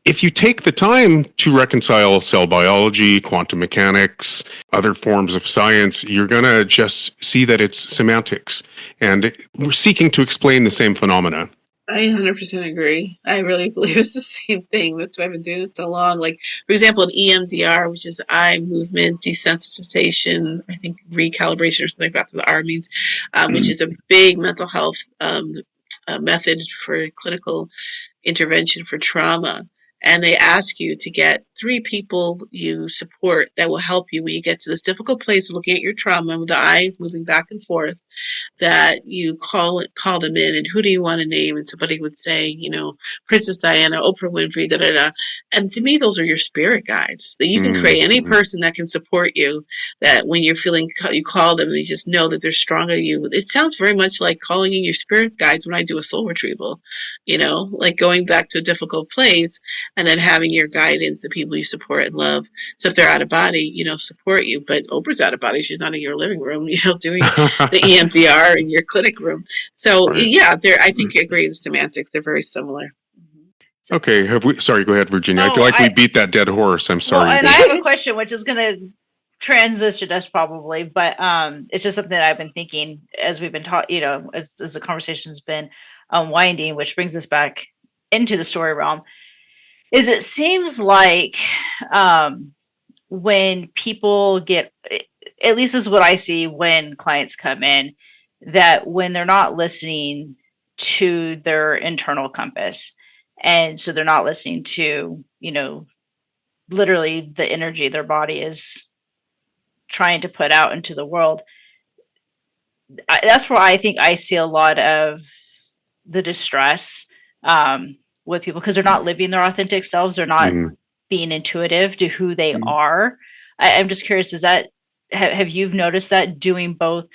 if you take the time to reconcile cell biology, quantum mechanics, other forms of science, you're going to just see that it's semantics. And we're seeking to explain the same phenomena. I 100% agree. I really believe it's the same thing. That's why I've been doing it so long. Like, for example, an EMDR, which is eye movement desensitization, I think recalibration or something like that's what the R means, which is a big mental health method for clinical intervention for trauma. And they ask you to get 3 people you support that will help you when you get to this difficult place of looking at your trauma with the eye moving back and forth, that you call them in, and who do you want to name? And somebody would say, Princess Diana, Oprah Winfrey, da da da. And to me, those are your spirit guides. That you can create any person that can support you. That when you're feeling, you call them, and you just know that they're stronger than you. It sounds very much like calling in your spirit guides when I do a soul retrieval. Like going back to a difficult place, and then having your guidance, the people you support and love. So if they're out of body, support you. But Oprah's out of body; she's not in your living room, doing the EMDR in your clinic room. So yeah, I think you agree. The semantics, they're very similar. Okay, sorry, go ahead, Virginia. I feel like we beat that dead horse. I'm sorry. Well, and I have a question, which is going to transition us probably, but it's just something that I've been thinking as we've been talking, as the conversation's been winding, which brings us back into the story realm. Is it seems like when people get, at least is what I see when clients come in, that when they're not listening to their internal compass, and so they're not listening to, literally the energy their body is trying to put out into the world. That's where I think I see a lot of the distress with people, because they're not living their authentic selves. They're not being intuitive to who they are. I'm just curious, have you noticed that doing both,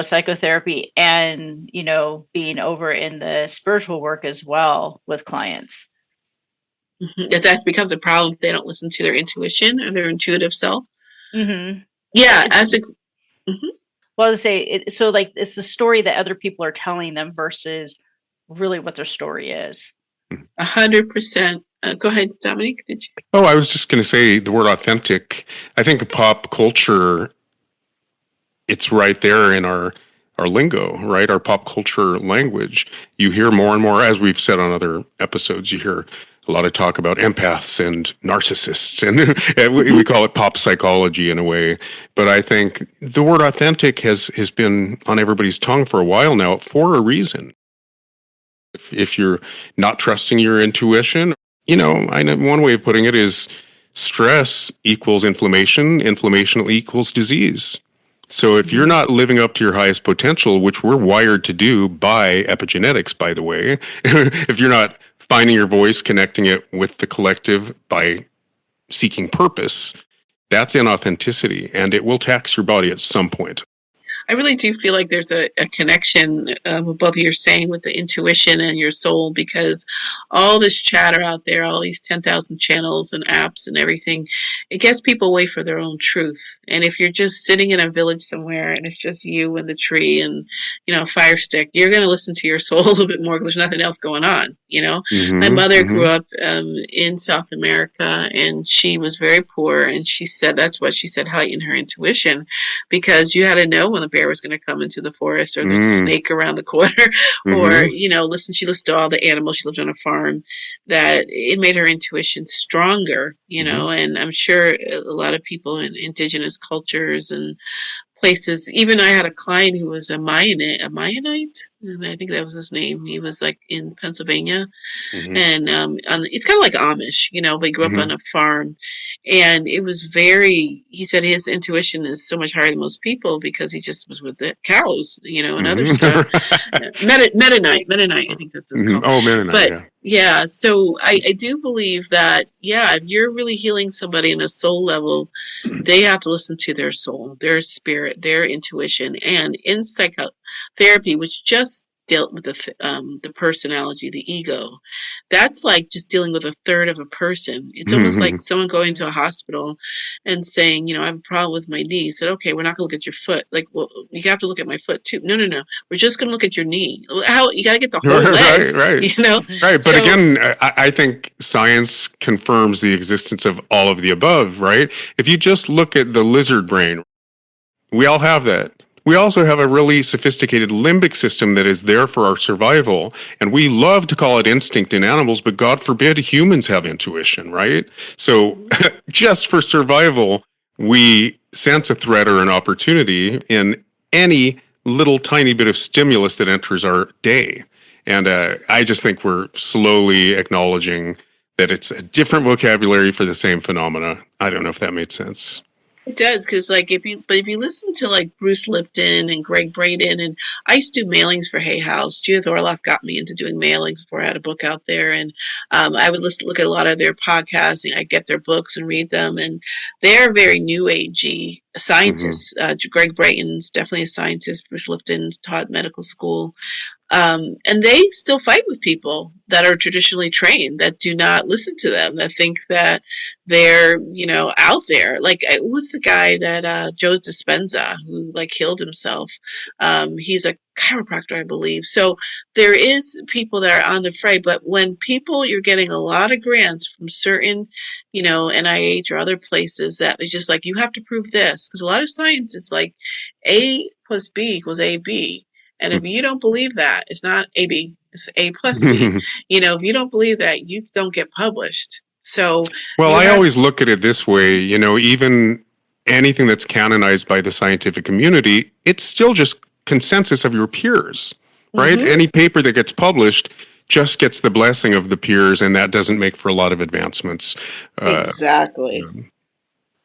psychotherapy and, being over in the spiritual work as well with clients? That becomes a problem if they don't listen to their intuition or their intuitive self. Mm-hmm. Yeah. Well, to say, so like it's the story that other people are telling them versus really what their story is. 100%. Go ahead, Dominique. Did you? Oh, I was just going to say the word authentic. I think pop culture, it's right there in our lingo, right? Our pop culture language. You hear more and more, as we've said on other episodes, you hear a lot of talk about empaths and narcissists, and we call it pop psychology in a way. But I think the word authentic has been on everybody's tongue for a while now for a reason. If you're not trusting your intuition, I know one way of putting it is stress equals inflammation, inflammation equals disease. So if you're not living up to your highest potential, which we're wired to do by epigenetics, by the way, if you're not finding your voice, connecting it with the collective by seeking purpose, that's inauthenticity, and it will tax your body at some point. I really do feel like there's a connection with both of you saying with the intuition and your soul, because all this chatter out there, all these 10,000 channels and apps and everything, it gets people away from their own truth. And if you're just sitting in a village somewhere and it's just you and the tree and, a fire stick, you're going to listen to your soul a little bit more because there's nothing else going on. My mother grew up in South America, and she was very poor. And she said, that's what she said, heighten her intuition, because you had to know when the bear was going to come into the forest, or there's a snake around the corner, or she listened to all the animals. She lived on a farm. That it made her intuition stronger, and I'm sure a lot of people in indigenous cultures and places. Even I had a client who was a Mayanite, and I think that was his name. He was like in Pennsylvania, and it's kind of like Amish, but he grew up on a farm, and it was very. He said his intuition is so much higher than most people because he just was with the cows, and other stuff. Mennonite, I think that's his called. Oh, Mennonite, but yeah. So I do believe that, if you're really healing somebody on a soul level, they have to listen to their soul, their spirit, their intuition. And in psychotherapy, which just dealt with the personality, the ego, that's like just dealing with a third of a person. It's almost like someone going to a hospital and saying, I have a problem with my knee. Said, okay, we're not going to look at your foot. Like, well, you have to look at my foot too. No. We're just going to look at your knee. How you got to get the whole leg, right. Right. But again, I think science confirms the existence of all of the above, right? If you just look at the lizard brain, we all have that. We also have a really sophisticated limbic system that is there for our survival. And we love to call it instinct in animals, but God forbid humans have intuition, right? So just for survival, we sense a threat or an opportunity in any little tiny bit of stimulus that enters our day. And I just think we're slowly acknowledging that it's a different vocabulary for the same phenomena. I don't know if that made sense. It does, because if you listen to like Bruce Lipton and Greg Braden, and I used to do mailings for Hay House. Judith Orloff got me into doing mailings before I had a book out there, and I would look at a lot of their podcasts, and I get their books and read them, and they're very new agey scientists. Greg Braden's definitely a scientist. Bruce Lipton's taught medical school. And they still fight with people that are traditionally trained, that do not listen to them, that think that they're, out there. Like, it was the guy that Joe Dispenza, who killed himself. He's a chiropractor, I believe. So there is people that are on the fray, but when you're getting a lot of grants from certain, NIH or other places that they're just like, you have to prove this, because a lot of science is like A plus B equals AB. And if you don't believe that, it's not AB, it's A plus B. If you don't believe that, you don't get published. So, well, I always look at it this way, even anything that's canonized by the scientific community, it's still just consensus of your peers, right? Any paper that gets published just gets the blessing of the peers, and that doesn't make for a lot of advancements. Exactly.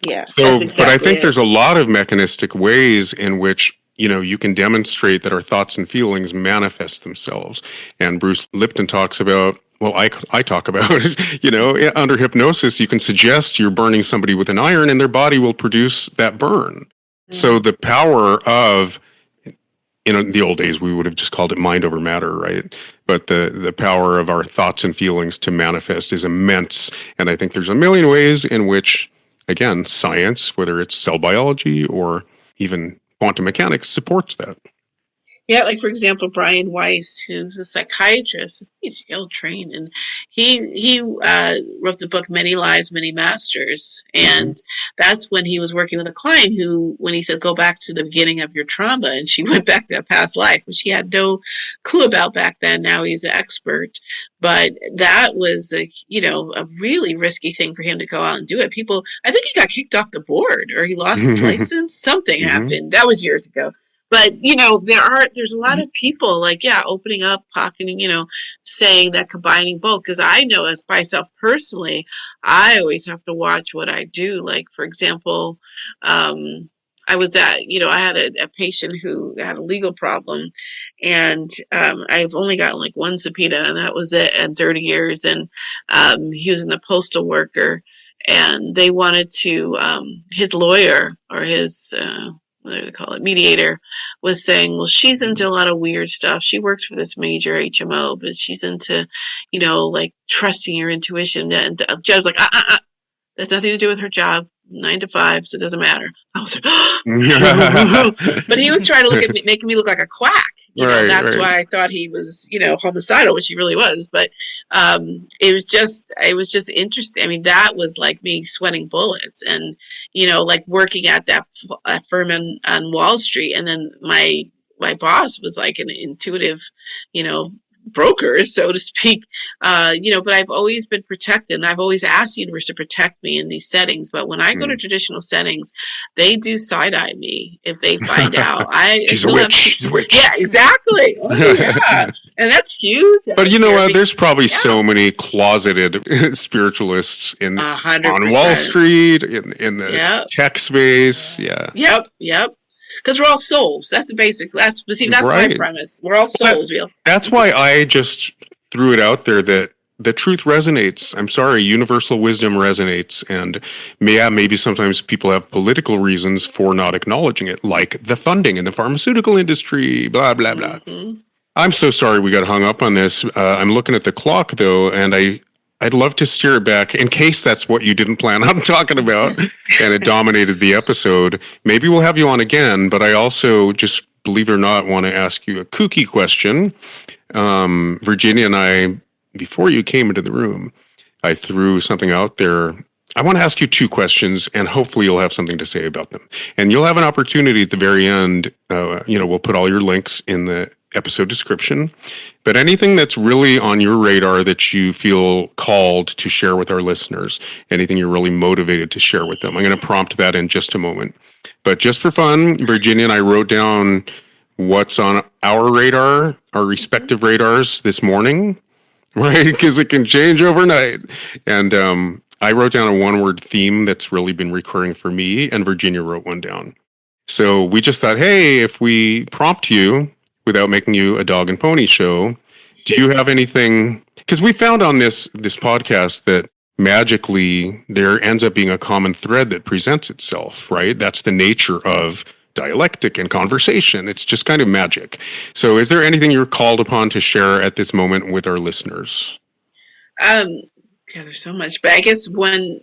Yeah. So, that's exactly but I think there's a lot of mechanistic ways in which you can demonstrate that our thoughts and feelings manifest themselves. And Bruce Lipton talks about, well, I talk about it, under hypnosis, you can suggest you're burning somebody with an iron and their body will produce that burn. So the power of, in the old days, we would have just called it mind over matter, right? But the power of our thoughts and feelings to manifest is immense. And I think there's a million ways in which, again, science, whether it's cell biology or even quantum mechanics, supports that. Yeah, like for example, Brian Weiss, who's a psychiatrist, he's Yale trained, and he wrote the book Many Lives, Many Masters, and that's when he was working with a client who, when he said go back to the beginning of your trauma, and she went back to a past life, which he had no clue about back then. Now he's an expert, but that was a really risky thing for him to go out and do it. People, I think he got kicked off the board or he lost his license. Something happened. That was years ago. But there's a lot of people opening up, pocketing, saying that combining both. Because I know as myself personally, I always have to watch what I do. Like for example, I was I had a patient who had a legal problem, and I've only gotten like one subpoena, and that was it, in 30 years. And he was in the postal worker, and they wanted to his lawyer or his what do they call it, mediator, was saying, well, she's into a lot of weird stuff. She works for this major HMO, but she's into, like trusting your intuition. And the judge was like, that's nothing to do with her job. 9 to 5, so it doesn't matter. I was like, but he was trying to look at me, making me look like a quack. That's why I thought he was, homicidal, which he really was. But it was just interesting. I mean, that was like me sweating bullets, and like working at that firm on Wall Street, and then my boss was like an intuitive, broker, so to speak, but I've always been protected, and I've always asked the universe to protect me in these settings. But when I go to traditional settings, they do side-eye me if they find out. She's a witch. She's a witch. Yeah, exactly. Oh, yeah. And that's huge. But there's probably so many closeted spiritualists on 100%. Wall Street, in the tech space. Yeah. Yep. Because we're all souls. That's the basic. That's my premise. We're all souls. That's why I just threw it out there that the truth resonates. I'm sorry, universal wisdom resonates, and maybe sometimes people have political reasons for not acknowledging it, like the funding in the pharmaceutical industry. Blah blah blah. Mm-hmm. I'm so sorry we got hung up on this. I'm looking at the clock though, and I'd love to steer it back in case that's what you didn't plan on talking about and it dominated the episode. Maybe we'll have you on again, but I also, just believe it or not, want to ask you a kooky question. Virginia and I, before you came into the room, I threw something out there. I want to ask you 2 questions, and hopefully you'll have something to say about them. And you'll have an opportunity at the very end. We'll put all your links in the episode description, but anything that's really on your radar that you feel called to share with our listeners, anything you're really motivated to share with them. I'm going to prompt that in just a moment. But just for fun, Virginia and I wrote down what's on our radar, our respective radars this morning, right? Because it can change overnight. And I wrote down a one-word theme that's really been recurring for me, and Virginia wrote one down. So we just thought, hey, if we prompt you without making you a dog and pony show, do you have anything? Because we found on this podcast that magically there ends up being a common thread that presents itself, right? That's the nature of dialectic and conversation. It's just kind of magic. So is there anything you're called upon to share at this moment with our listeners? There's so much, but I guess one,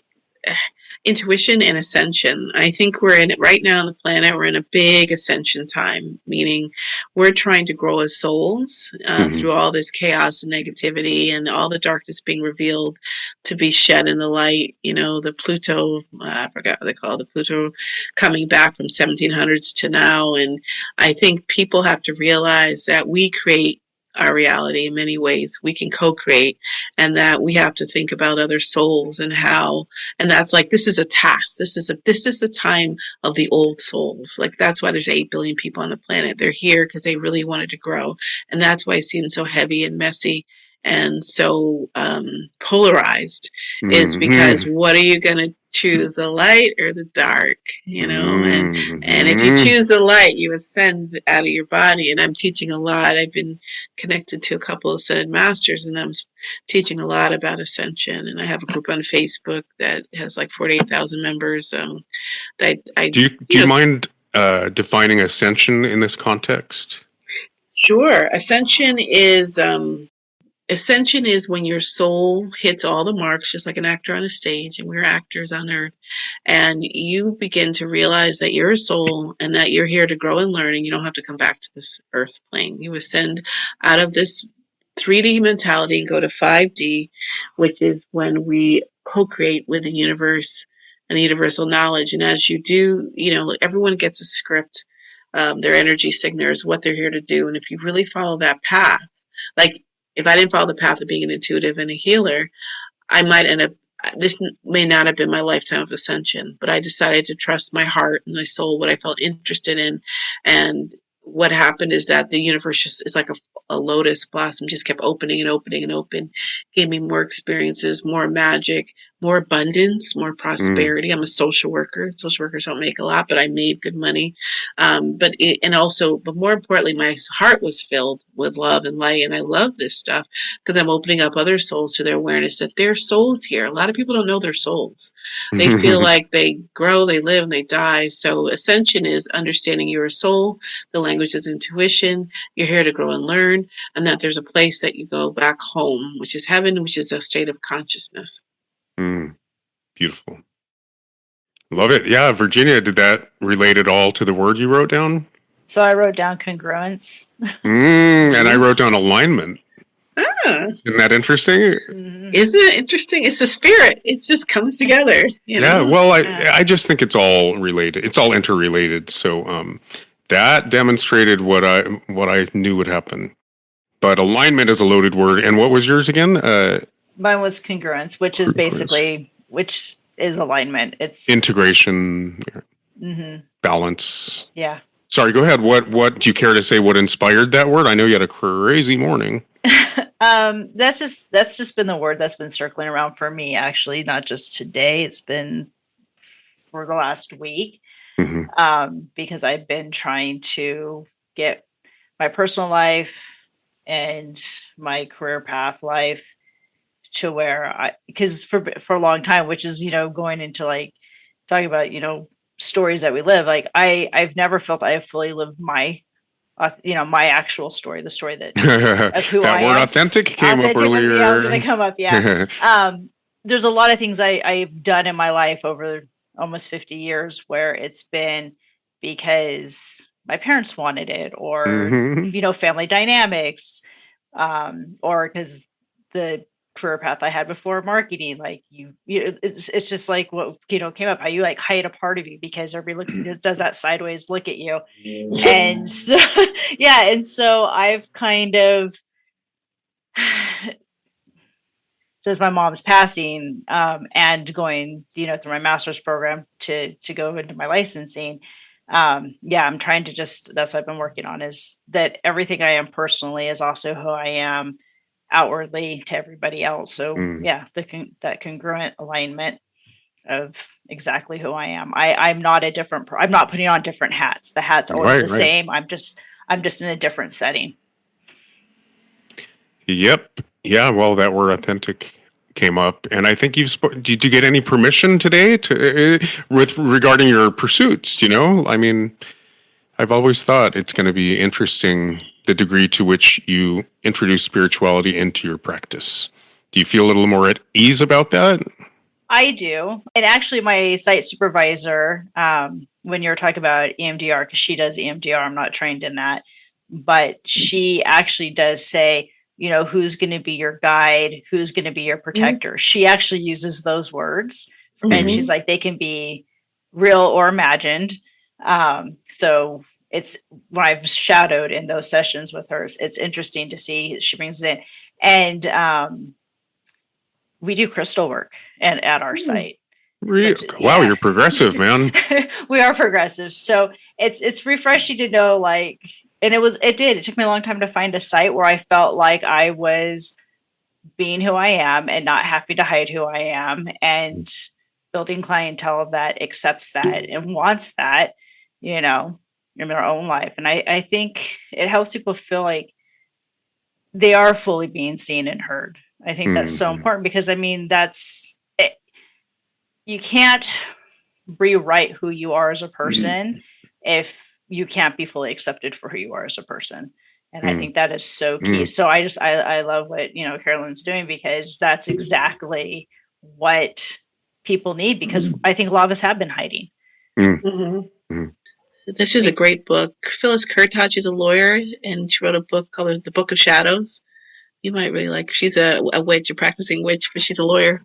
intuition and ascension. I think we're in it right now on the planet. We're in a big ascension time, meaning we're trying to grow as souls through all this chaos and negativity and all the darkness being revealed to be shed in the light. The Pluto, I forgot what they call it, the Pluto coming back from 1700s to now. And I think people have to realize that we create our reality in many ways. We can co-create, and that we have to think about other souls and how, and that's like, this is a task. This is the time of the old souls. Like, that's why there's 8 billion people on the planet. They're here because they really wanted to grow. And that's why it seems so heavy and messy and so polarized, is because what are you going to choose, the light or the dark? And if you choose the light, you ascend out of your body. And I'm teaching a lot. I've been connected to a couple of ascended masters, and I'm teaching a lot about ascension. And I have a group on Facebook that has like 48,000 members. Do you mind defining ascension in this context? Sure. Ascension is Ascension is when your soul hits all the marks, just like an actor on a stage, and we're actors on earth, and you begin to realize that you're a soul and that you're here to grow and learn, and you don't have to come back to this earth plane. You ascend out of this 3D mentality and go to 5D, which is when we co-create with the universe and the universal knowledge. And as you do, everyone gets a script, their energy signatures, what they're here to do. And if you really follow that path, like if I didn't follow the path of being an intuitive and a healer, I might end up, this may not have been my lifetime of ascension, but I decided to trust my heart and my soul, what I felt interested in. And what happened is that the universe just is like a lotus blossom, just kept opening and opening and open, gave me more experiences, more magic, more abundance, more prosperity. I'm a social worker. Social workers don't make a lot, but I made good money. But more importantly, my heart was filled with love and light. And I love this stuff because I'm opening up other souls to their awareness that their souls here. A lot of people don't know their souls. They feel like they grow, they live, and they die. So ascension is understanding you're a soul. The language is intuition. You're here to grow and learn, and that there's a place that you go back home, which is heaven, which is a state of consciousness. Beautiful. Love it. Yeah, Virginia, did that relate at all to the word you wrote down? So I wrote down congruence. And I wrote down alignment. Isn't that interesting? Isn't it interesting? It's the spirit. It just comes together. Yeah, well, I just think it's all related. It's all interrelated. So that demonstrated what I knew would happen. But alignment is a loaded word. And what was yours again? Mine was congruence, which is basically, which is alignment. It's integration, balance. Yeah. Sorry, go ahead. What do you care to say? What inspired that word? I know you had a crazy morning. That's just been the word that's been circling around for me, actually, not just today. It's been for the last week, because I've been trying to get my personal life and my career path life to where because for a long time, which is, going into like talking about, stories that we live, like I've never felt I have fully lived my my actual story, the story that of who that I word am. Authentic came up earlier. Yeah, was going to come up. Yeah. There's a lot of things I've done in my life over almost 50 years where it's been because my parents wanted it, or family dynamics, or because the career path I had before marketing, like it's just like what came up, how you like hide a part of you because everybody does that sideways look at you, and so and so I've kind of since my mom's passing, and going through my master's program to go into my licensing, I'm trying to that's what I've been working on, is that everything I am personally is also who I am outwardly to everybody else. So that congruent alignment of exactly who I am. I'm not I'm not putting on different hats. The hat's always the same. I'm just in a different setting. Yep. Yeah. Well, that word authentic came up, and I think did you get any permission today regarding your pursuits? I mean, I've always thought it's going to be interesting the degree to which you introduce spirituality into your practice. Do you feel a little more at ease about that? I do. And actually my site supervisor, when you're talking about EMDR, because she does EMDR, I'm not trained in that, but she actually does say, who's going to be your guide, who's going to be your protector. She actually uses those words, and she's like, they can be real or imagined. So it's when I've shadowed in those sessions with her, it's interesting to see she brings it in. And we do crystal work at our site. Wow, you're progressive, man. We are progressive. So it's refreshing to know, like, and it took me a long time to find a site where I felt like I was being who I am and not having to hide who I am, and building clientele that accepts that and wants that, in their own life. And I think it helps people feel like they are fully being seen and heard. I think that's so important, because I mean, that's it. You can't rewrite who you are as a person if you can't be fully accepted for who you are as a person. And I think that is so key. So I love what, Carolyn's doing, because that's exactly what people need, because I think a lot of us have been hiding. This is a great book. Phyllis Kurtage is a lawyer, and she wrote a book called The Book of Shadows. You might really like her. She's a witch, a practicing witch, but she's a lawyer.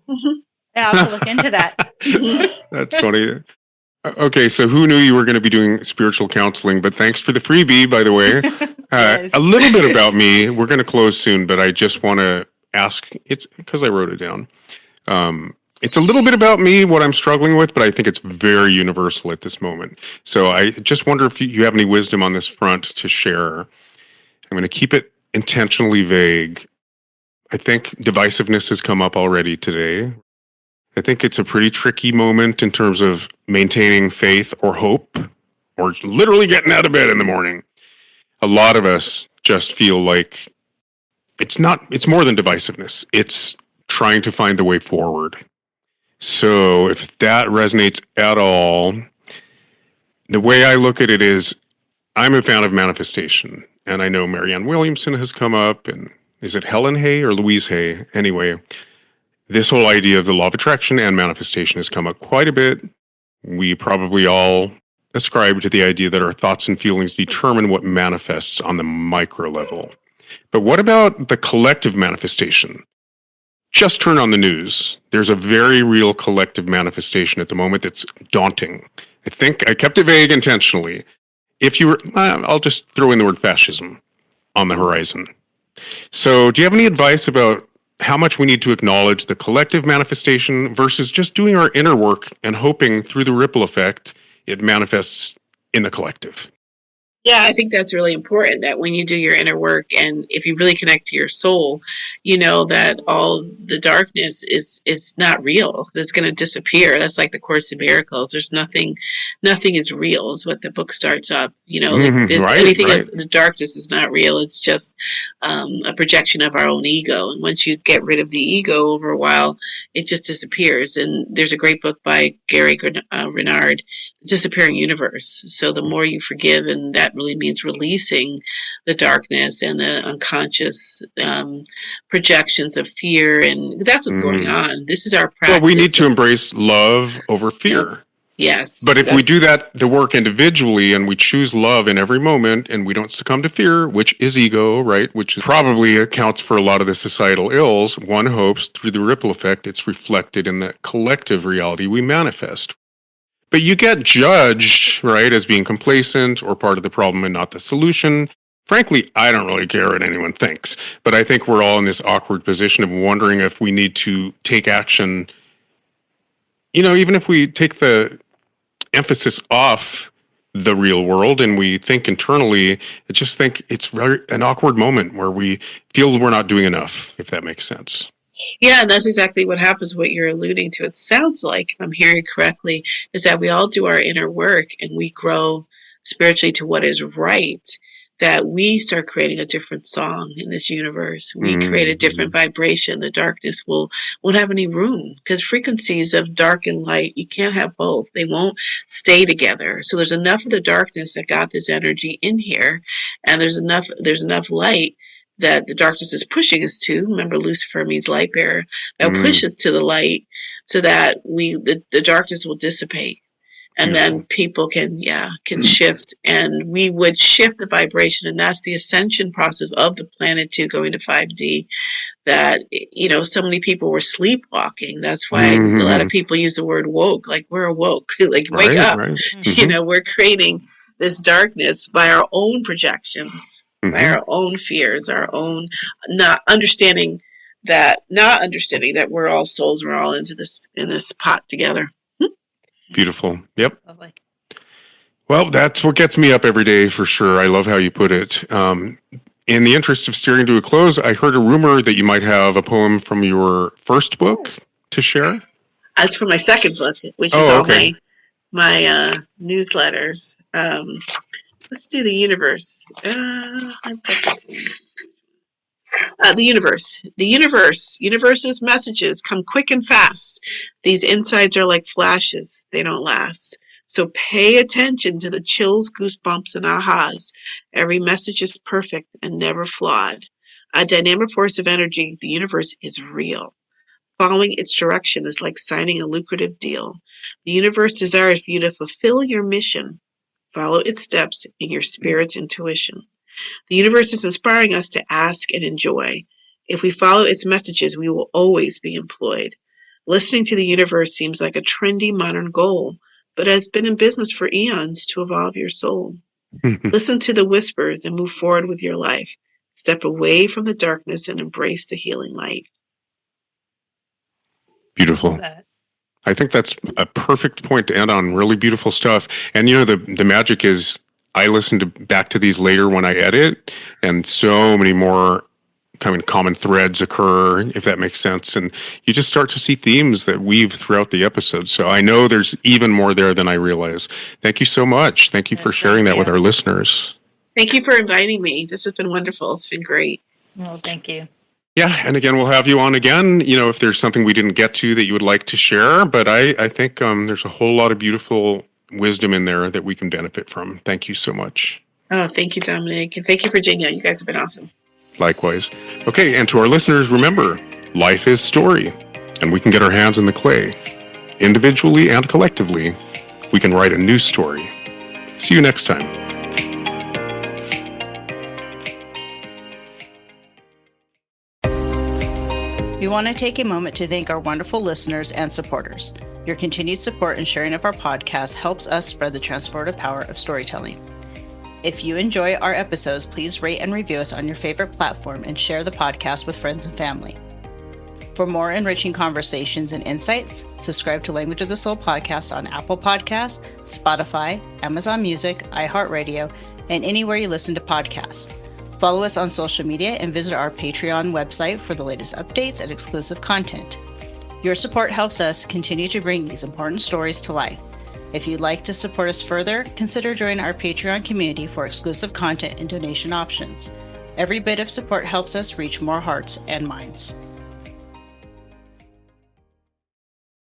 Yeah, I'll have to look into that. That's funny. Okay, so who knew you were going to be doing spiritual counseling? But thanks for the freebie, by the way. Yes. A little bit about me. We're going to close soon, but I just want to ask, it's because I wrote it down. It's a little bit about me, what I'm struggling with, but I think it's very universal at this moment. So I just wonder if you have any wisdom on this front to share. I'm going to keep it intentionally vague. I think divisiveness has come up already today. I think it's a pretty tricky moment in terms of maintaining faith or hope, or literally getting out of bed in the morning. A lot of us just feel like it's more than divisiveness. It's trying to find the way forward. So if that resonates at all, the way I look at it is I'm a fan of manifestation. And I know Marianne Williamson has come up, and is it Helen Hay or Louise Hay? Anyway, this whole idea of the law of attraction and manifestation has come up quite a bit. We probably all ascribe to the idea that our thoughts and feelings determine what manifests on the micro level. But what about the collective manifestation? Just turn on the news. There's a very real collective manifestation at the moment that's daunting. I think I kept it vague intentionally. I'll just throw in the word fascism on the horizon. So do you have any advice about how much we need to acknowledge the collective manifestation versus just doing our inner work and hoping through the ripple effect it manifests in the collective? Yeah, I think that's really important, that when you do your inner work, and if you really connect to your soul, you know that all the darkness is not real. It's going to disappear. That's like the Course in Miracles. There's nothing is real, is what the book starts up. Like this, anything of the darkness is not real. It's just a projection of our own ego. And once you get rid of the ego over a while, it just disappears. And there's a great book by Gary Renard, Disappearing Universe. So the more you forgive, and that really means releasing the darkness and the unconscious projections of fear, and that's what's going on. This is our practice. Well, we need to embrace love over fear. Yes. But if we do the work individually, and we choose love in every moment, and we don't succumb to fear, which is ego, right, which probably accounts for a lot of the societal ills, one hopes through the ripple effect it's reflected in the collective reality we manifest. But you get judged, right, as being complacent or part of the problem and not the solution. Frankly, I don't really care what anyone thinks, but I think we're all in this awkward position of wondering if we need to take action. Even if we take the emphasis off the real world and we think internally, I just think it's an awkward moment where we feel we're not doing enough, if that makes sense. Yeah, and that's exactly what happens, what you're alluding to. It sounds like, if I'm hearing correctly, is that we all do our inner work and we grow spiritually to what is right, that we start creating a different song in this universe. We create a different vibration. The darkness won't have any room, because frequencies of dark and light, you can't have both. They won't stay together. So there's enough of the darkness that got this energy in here, and there's enough light that the darkness is pushing us to. Remember, Lucifer means light bearer. That pushes to the light, so that the darkness will dissipate. And then people can shift, and we would shift the vibration. And that's the ascension process of the planet too, going to 5D, that, so many people were sleepwalking. That's why a lot of people use the word woke, like we're awoke, like wake up. Right. We're creating this darkness by our own projections, by our own fears, our own not understanding that we're all souls, we're all in this pot together. Beautiful. Yep. Well, that's what gets me up every day for sure. I love how you put it. In the interest of steering to a close, I heard a rumor that you might have a poem from your first book to share. That's from my second book, which is all my newsletters. Let's do the universe. The universe. The universe's messages come quick and fast. These insights are like flashes. They don't last. So pay attention to the chills, goosebumps, and ahas. Every message is perfect and never flawed. A dynamic force of energy, the universe is real. Following its direction is like signing a lucrative deal. The universe desires for you to fulfill your mission. Follow its steps in your spirit's intuition. The universe is inspiring us to ask and enjoy. If we follow its messages, we will always be employed. Listening to the universe seems like a trendy modern goal, but has been in business for eons to evolve your soul. Listen to the whispers and move forward with your life. Step away from the darkness and embrace the healing light. Beautiful. I think that's a perfect point to end on. Really beautiful stuff. And the magic is I listen back to these later when I edit, and so many more kind of common threads occur, if that makes sense. And you just start to see themes that weave throughout the episode. So I know there's even more there than I realize. Thank you so much. Thank you for sharing that with our listeners. Thank you for inviting me. This has been wonderful. It's been great. Well, thank you. Yeah, and again, we'll have you on again, if there's something we didn't get to that you would like to share. But I think there's a whole lot of beautiful wisdom in there that we can benefit from. Thank you so much. Oh, thank you, Dominic. And thank you, Virginia. You guys have been awesome. Likewise. Okay, and to our listeners, remember, life is story, and we can get our hands in the clay. Individually and collectively, we can write a new story. See you next time. We want to take a moment to thank our wonderful listeners and supporters. Your continued support and sharing of our podcast helps us spread the transformative power of storytelling. If you enjoy our episodes, please rate and review us on your favorite platform and share the podcast with friends and family. For more enriching conversations and insights, subscribe to Language of the Soul podcast on Apple Podcasts, Spotify, Amazon Music, iHeartRadio, and anywhere you listen to podcasts. Follow us on social media and visit our Patreon website for the latest updates and exclusive content. Your support helps us continue to bring these important stories to life. If you'd like to support us further, consider joining our Patreon community for exclusive content and donation options. Every bit of support helps us reach more hearts and minds.